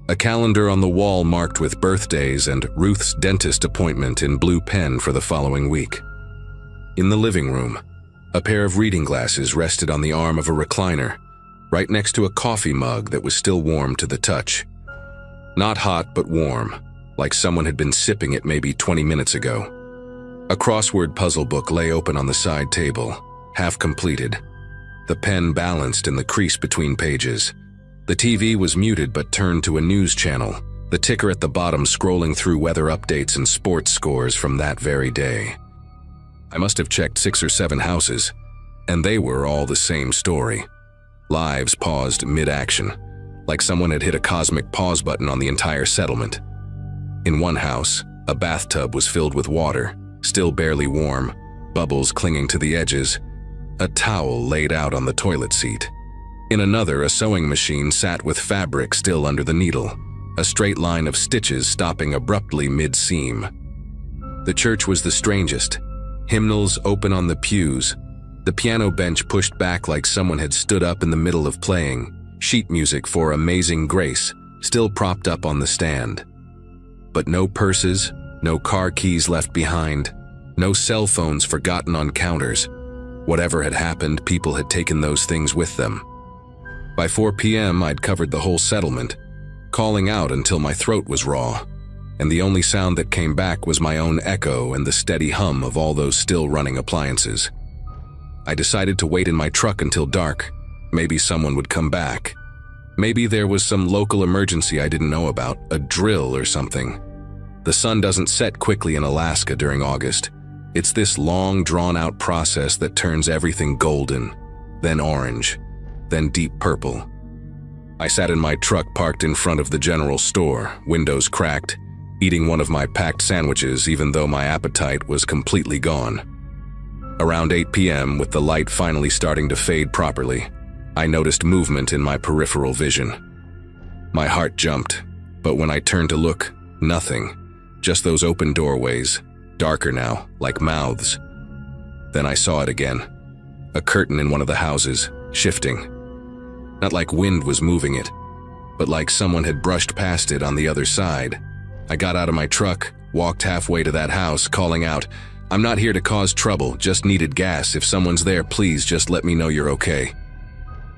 A calendar on the wall marked with birthdays and Ruth's dentist appointment in blue pen for the following week. In the living room, a pair of reading glasses rested on the arm of a recliner, right next to a coffee mug that was still warm to the touch. Not hot, but warm, like someone had been sipping it maybe 20 minutes ago. A crossword puzzle book lay open on the side table, half completed. the pen balanced in the crease between pages. The TV was muted but turned to a news channel, the ticker at the bottom scrolling through weather updates and sports scores from that very day. I must have checked 6 or 7 houses, and they were all the same story. Lives paused mid-action, like someone had hit a cosmic pause button on the entire settlement. In one house, a bathtub was filled with water, still barely warm, bubbles clinging to the edges, a towel laid out on the toilet seat. In another, a sewing machine sat with fabric still under the needle, a straight line of stitches stopping abruptly mid-seam. The church was the strangest. Hymnals open on the pews, the piano bench pushed back like someone had stood up in the middle of playing, sheet music for Amazing Grace still propped up on the stand. But no purses, no car keys left behind, no cell phones forgotten on counters. Whatever had happened, people had taken those things with them. By 4 p.m., I'd covered the whole settlement, calling out until my throat was raw, and the only sound that came back was my own echo and the steady hum of all those still running appliances. I decided to wait in my truck until dark. Maybe someone would come back. Maybe there was some local emergency I didn't know about, a drill or something. The sun doesn't set quickly in Alaska during August. It's this long, drawn-out process that turns everything golden, then orange, then deep purple. I sat in my truck parked in front of the general store, windows cracked, eating one of my packed sandwiches even though my appetite was completely gone. Around 8 p.m., with the light finally starting to fade properly, I noticed movement in my peripheral vision. My heart jumped, but when I turned to look, nothing. Just those open doorways, darker now, like mouths. Then I saw it again. A curtain in one of the houses, shifting. Not like wind was moving it, but like someone had brushed past it on the other side. I got out of my truck, walked halfway to that house, calling out, "I'm not here to cause trouble, just needed gas. If someone's there, please just let me know you're okay."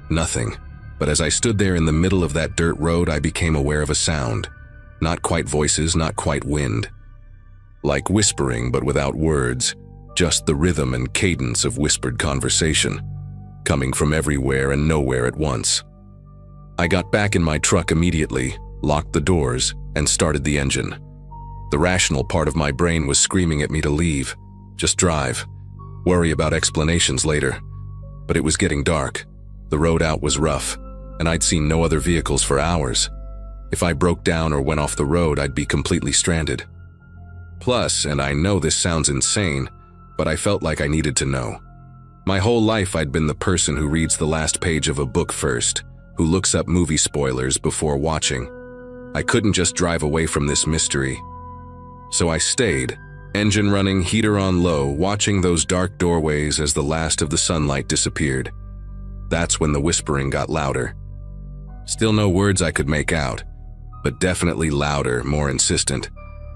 Nothing, but as I stood there in the middle of that dirt road, I became aware of a sound. Not quite voices, not quite wind. Like whispering, but without words, just the rhythm and cadence of whispered conversation, coming from everywhere and nowhere at once. I got back in my truck immediately, locked the doors, and started the engine. The rational part of my brain was screaming at me to leave. Just drive. Worry about explanations later. But it was getting dark. The road out was rough, and I'd seen no other vehicles for hours. If I broke down or went off the road, I'd be completely stranded. Plus, and I know this sounds insane, but I felt like I needed to know. My whole life I'd been the person who reads the last page of a book first, who looks up movie spoilers before watching. I couldn't just drive away from this mystery. So I stayed, engine running, heater on low, watching those dark doorways as the last of the sunlight disappeared. That's when the whispering got louder. Still no words I could make out, but definitely louder, more insistent,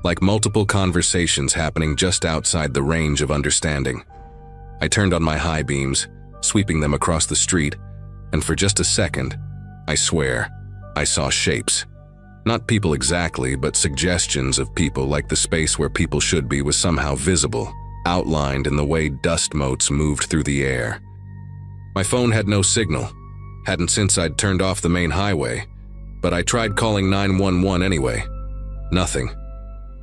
like multiple conversations happening just outside the range of understanding. I turned on my high beams, sweeping them across the street, and for just a second, I swear, I saw shapes. Not people exactly, but suggestions of people, like the space where people should be was somehow visible, outlined in the way dust motes moved through the air. My phone had no signal. Hadn't since I'd turned off the main highway, but I tried calling 911 anyway. Nothing.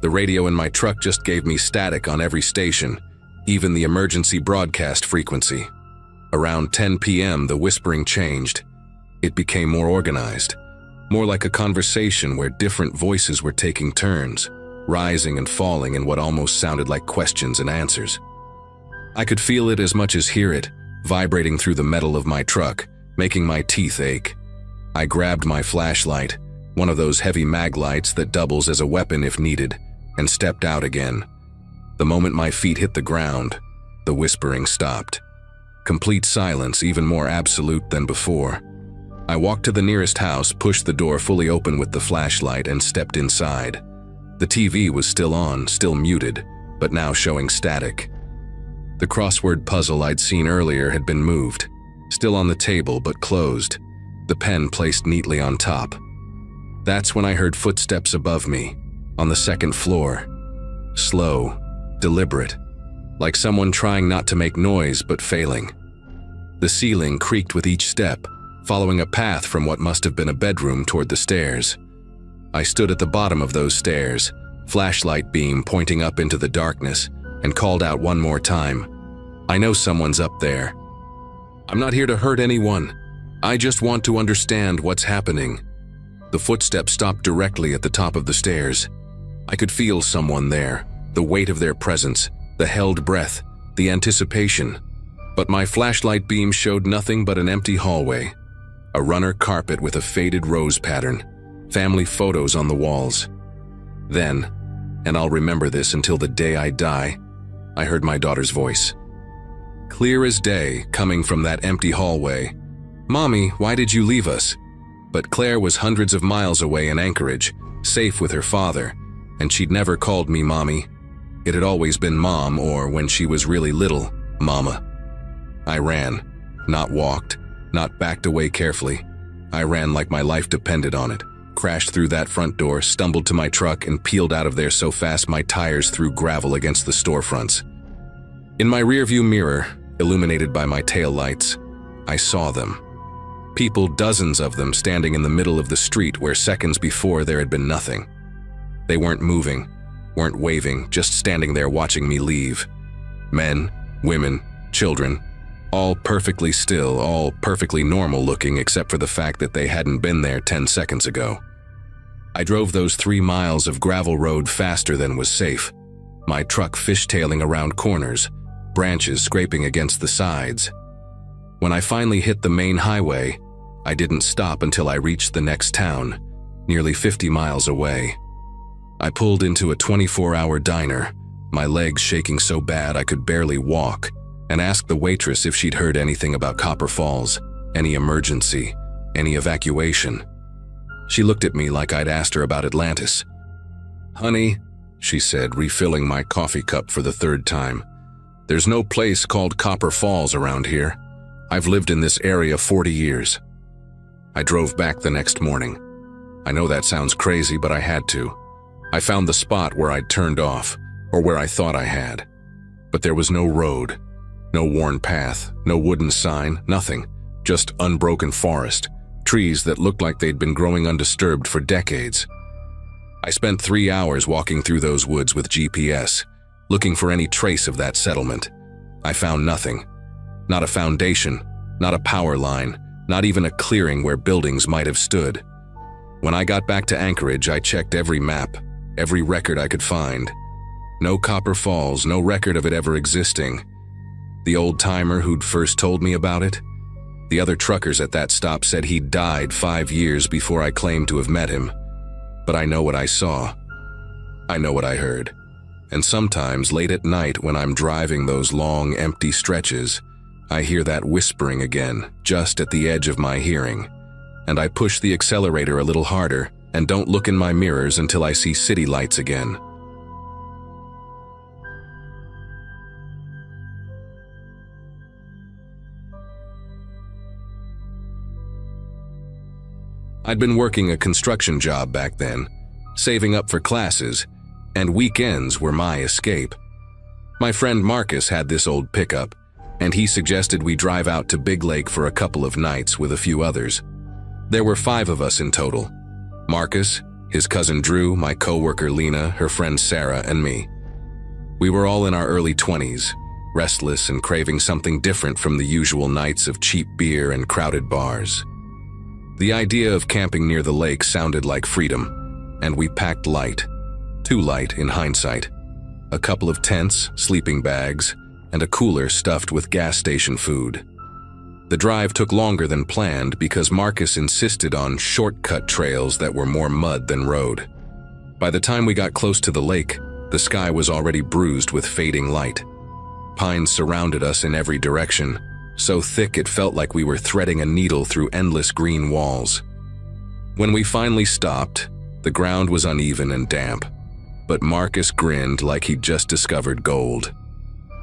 The radio in my truck just gave me static on every station, even the emergency broadcast frequency. Around 10 p.m., the whispering changed. It became more organized, more like a conversation where different voices were taking turns, rising and falling in what almost sounded like questions and answers. I could feel it as much as hear it, vibrating through the metal of my truck, making my teeth ache. I grabbed my flashlight, one of those heavy mag lights that doubles as a weapon if needed, and stepped out again. The moment my feet hit the ground, the whispering stopped. Complete silence, even more absolute than before. I walked to the nearest house, pushed the door fully open with the flashlight, and stepped inside. The TV was still on, still muted, but now showing static. The crossword puzzle I'd seen earlier had been moved, still on the table but closed, the pen placed neatly on top. That's when I heard footsteps above me, on the second floor. Slow, deliberate, like someone trying not to make noise but failing. The ceiling creaked with each step, following a path from what must have been a bedroom toward the stairs. I stood at the bottom of those stairs, flashlight beam pointing up into the darkness, and called out one more time, "I know someone's up there. I'm not here to hurt anyone. I just want to understand what's happening." The footsteps stopped directly at the top of the stairs. I could feel someone there, the weight of their presence, the held breath, the anticipation. But my flashlight beam showed nothing but an empty hallway, a runner carpet with a faded rose pattern, family photos on the walls. Then, and I'll remember this until the day I die, I heard my daughter's voice. Clear as day, coming from that empty hallway. "Mommy, why did you leave us?" But Claire was hundreds of miles away in Anchorage, safe with her father, and she'd never called me Mommy. It had always been Mom, or when she was really little, Mama. I ran, not walked, not backed away carefully. I ran like my life depended on it, crashed through that front door, stumbled to my truck, and peeled out of there so fast my tires threw gravel against the storefronts. In my rearview mirror, illuminated by my taillights, I saw them. People, dozens of them, standing in the middle of the street where seconds before there had been nothing. They weren't moving, weren't waving, just standing there watching me leave. Men, women, children, all perfectly still, all perfectly normal looking except for the fact that they hadn't been there 10 seconds ago. I drove those 3 miles of gravel road faster than was safe, my truck fishtailing around corners, branches scraping against the sides. When I finally hit the main highway, I didn't stop until I reached the next town, nearly 50 miles away. I pulled into a 24-hour diner, my legs shaking so bad I could barely walk, and asked the waitress if she'd heard anything about Copper Falls, any emergency, any evacuation. She looked at me like I'd asked her about Atlantis. "Honey," she said, refilling my coffee cup for the 3rd time, "there's no place called Copper Falls around here. I've lived in this area 40 years. I drove back the next morning. I know that sounds crazy, but I had to. I found the spot where I'd turned off, or where I thought I had. But there was no road. No worn path, no wooden sign, nothing. Just unbroken forest, trees that looked like they'd been growing undisturbed for decades. I spent 3 hours walking through those woods with GPS, looking for any trace of that settlement. I found nothing. Not a foundation, not a power line, not even a clearing where buildings might have stood. When I got back to Anchorage, I checked every map, every record I could find. No Copper Falls, no record of it ever existing. The old-timer who'd first told me about it? The other truckers at that stop said he'd died 5 years before I claimed to have met him. But I know what I saw. I know what I heard. And sometimes, late at night when I'm driving those long, empty stretches, I hear that whispering again, just at the edge of my hearing. And I push the accelerator a little harder and don't look in my mirrors until I see city lights again. I'd been working a construction job back then, saving up for classes, and weekends were my escape. My friend Marcus had this old pickup, and he suggested we drive out to Big Lake for a couple of nights with a few others. There were 5 of us in total. Marcus, his cousin Drew, my coworker Lena, her friend Sarah, and me. We were all in our early 20s, restless and craving something different from the usual nights of cheap beer and crowded bars. The idea of camping near the lake sounded like freedom, and we packed light. Too light in hindsight. A couple of tents, sleeping bags, and a cooler stuffed with gas station food. The drive took longer than planned because Marcus insisted on shortcut trails that were more mud than road. By the time we got close to the lake, the sky was already bruised with fading light. Pines surrounded us in every direction, so thick it felt like we were threading a needle through endless green walls. When we finally stopped, the ground was uneven and damp, but Marcus grinned like he'd just discovered gold.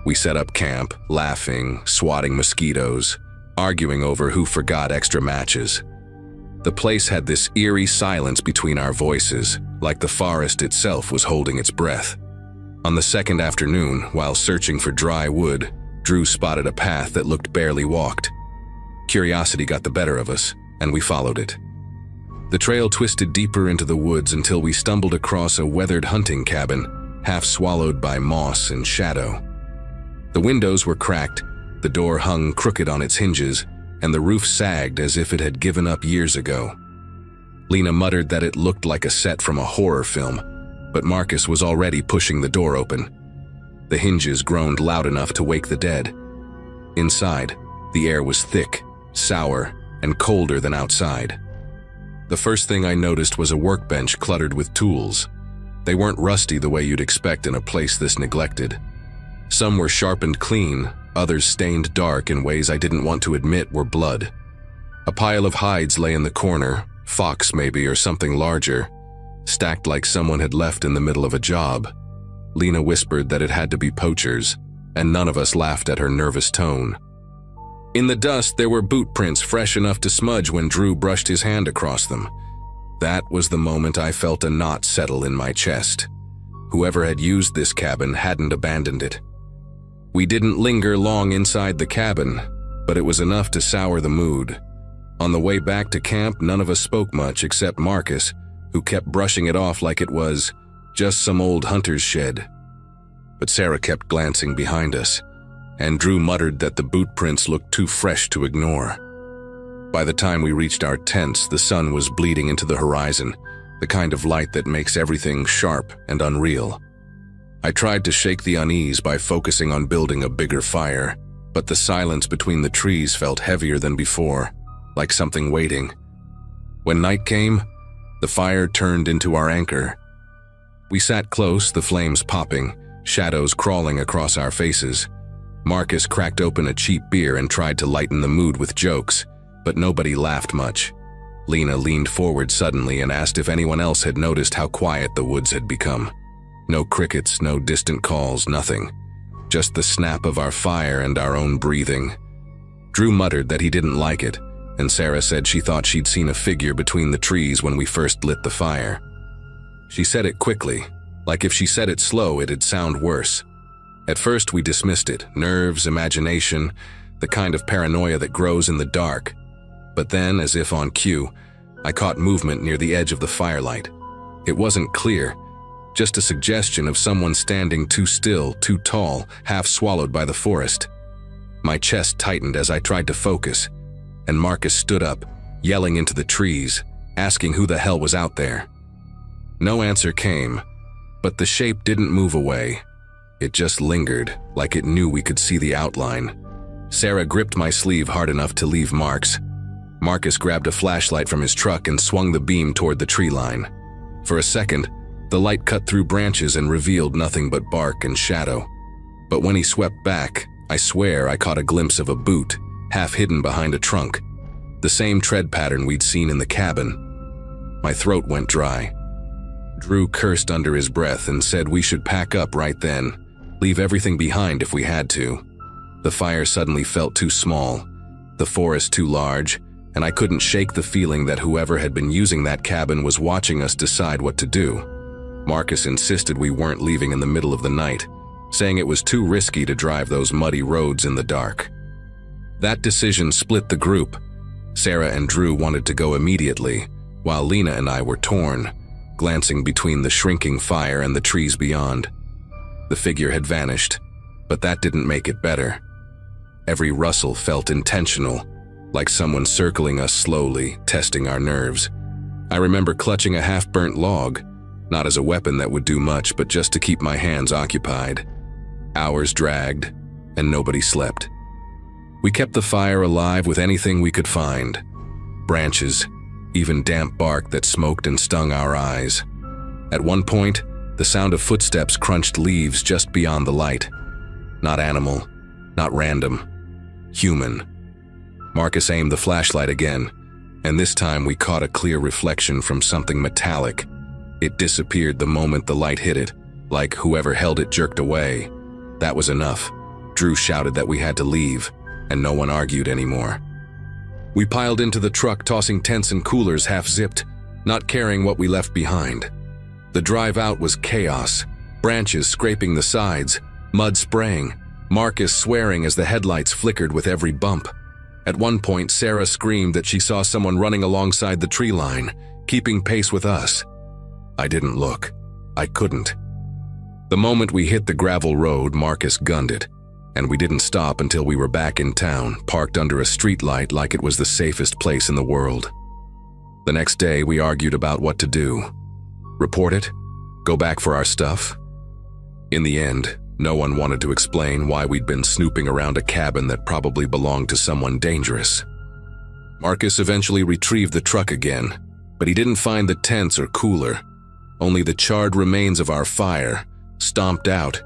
We set up camp, laughing, swatting mosquitoes, arguing over who forgot extra matches. The place had this eerie silence between our voices, like the forest itself was holding its breath. On the second afternoon, while searching for dry wood, Drew spotted a path that looked barely walked, Curiosity got the better of us, and we followed it. The trail twisted deeper into the woods until we stumbled across a weathered hunting cabin, half swallowed by moss and shadow. The windows were cracked, the door hung crooked on its hinges, and the roof sagged as if it had given up years ago. Lena muttered that it looked like a set from a horror film, but Marcus was already pushing the door open. The hinges groaned loud enough to wake the dead. Inside, the air was thick, sour, and colder than outside. The first thing I noticed was a workbench cluttered with tools. They weren't rusty the way you'd expect in a place this neglected. Some were sharpened clean, others stained dark in ways I didn't want to admit were blood. A pile of hides lay in the corner, fox maybe or something larger, stacked like someone had left in the middle of a job. Lena whispered that it had to be poachers, and none of us laughed at her nervous tone. In the dust, there were boot prints fresh enough to smudge when Drew brushed his hand across them. That was the moment I felt a knot settle in my chest. Whoever had used this cabin hadn't abandoned it. We didn't linger long inside the cabin, but it was enough to sour the mood. On the way back to camp, none of us spoke much except Marcus, who kept brushing it off like it was just some old hunter's shed. But Sarah kept glancing behind us, and Drew muttered that the boot prints looked too fresh to ignore. By the time we reached our tents, the sun was bleeding into the horizon, the kind of light that makes everything sharp and unreal. I tried to shake the unease by focusing on building a bigger fire, but the silence between the trees felt heavier than before, like something waiting. When night came, the fire turned into our anchor. We sat close, the flames popping, shadows crawling across our faces. Marcus cracked open a cheap beer and tried to lighten the mood with jokes, but nobody laughed much. Lena leaned forward suddenly and asked if anyone else had noticed how quiet the woods had become. No crickets, no distant calls, nothing. Just the snap of our fire and our own breathing. Drew muttered that he didn't like it, and Sarah said she thought she'd seen a figure between the trees when we first lit the fire. She said it quickly, like if she said it slow it'd sound worse. At first we dismissed it, nerves, imagination, the kind of paranoia that grows in the dark. But then, as if on cue, I caught movement near the edge of the firelight. It wasn't clear, just a suggestion of someone standing too still, too tall, half swallowed by the forest. My chest tightened as I tried to focus, and Marcus stood up, yelling into the trees, asking who the hell was out there. No answer came, but the shape didn't move away. It just lingered, like it knew we could see the outline. Sarah gripped my sleeve hard enough to leave marks. Marcus grabbed a flashlight from his truck and swung the beam toward the tree line. For a second, the light cut through branches and revealed nothing but bark and shadow. But when he swept back, I swear I caught a glimpse of a boot, half hidden behind a trunk. The same tread pattern we'd seen in the cabin. My throat went dry. Drew cursed under his breath and said we should pack up right then, leave everything behind if we had to. The fire suddenly felt too small, the forest too large, and I couldn't shake the feeling that whoever had been using that cabin was watching us decide what to do. Marcus insisted we weren't leaving in the middle of the night, saying it was too risky to drive those muddy roads in the dark. That decision split the group. Sarah and Drew wanted to go immediately, while Lena and I were torn, glancing between the shrinking fire and the trees beyond. The figure had vanished, but that didn't make it better. Every rustle felt intentional, like someone circling us slowly, testing our nerves. I remember clutching a half-burnt log, not as a weapon that would do much, but just to keep my hands occupied. Hours dragged, and nobody slept. We kept the fire alive with anything we could find. Branches, even damp bark that smoked and stung our eyes. At one point, the sound of footsteps crunched leaves just beyond the light. Not animal, not random. Human. Marcus aimed the flashlight again, and this time we caught a clear reflection from something metallic. It disappeared the moment the light hit it, like whoever held it jerked away. That was enough. Drew shouted that we had to leave, and no one argued anymore. We piled into the truck, tossing tents and coolers half-zipped, not caring what we left behind. The drive out was chaos, branches scraping the sides, mud spraying, Marcus swearing as the headlights flickered with every bump. At one point, Sarah screamed that she saw someone running alongside the tree line, keeping pace with us. I didn't look. I couldn't. The moment we hit the gravel road, Marcus gunned it, and we didn't stop until we were back in town, parked under a streetlight like it was the safest place in the world. The next day, we argued about what to do. Report it? Go back for our stuff? In the end, no one wanted to explain why we'd been snooping around a cabin that probably belonged to someone dangerous. Marcus eventually retrieved the truck again, but he didn't find the tents or cooler, only the charred remains of our fire, stomped out,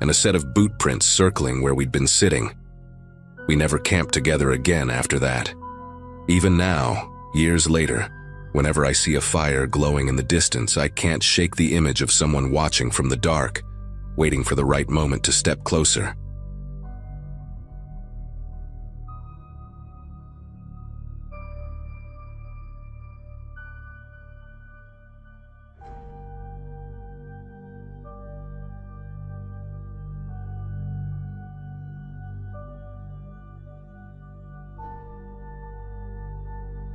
and a set of boot prints circling where we'd been sitting. We never camped together again after that. Even now, years later, whenever I see a fire glowing in the distance, I can't shake the image of someone watching from the dark, waiting for the right moment to step closer.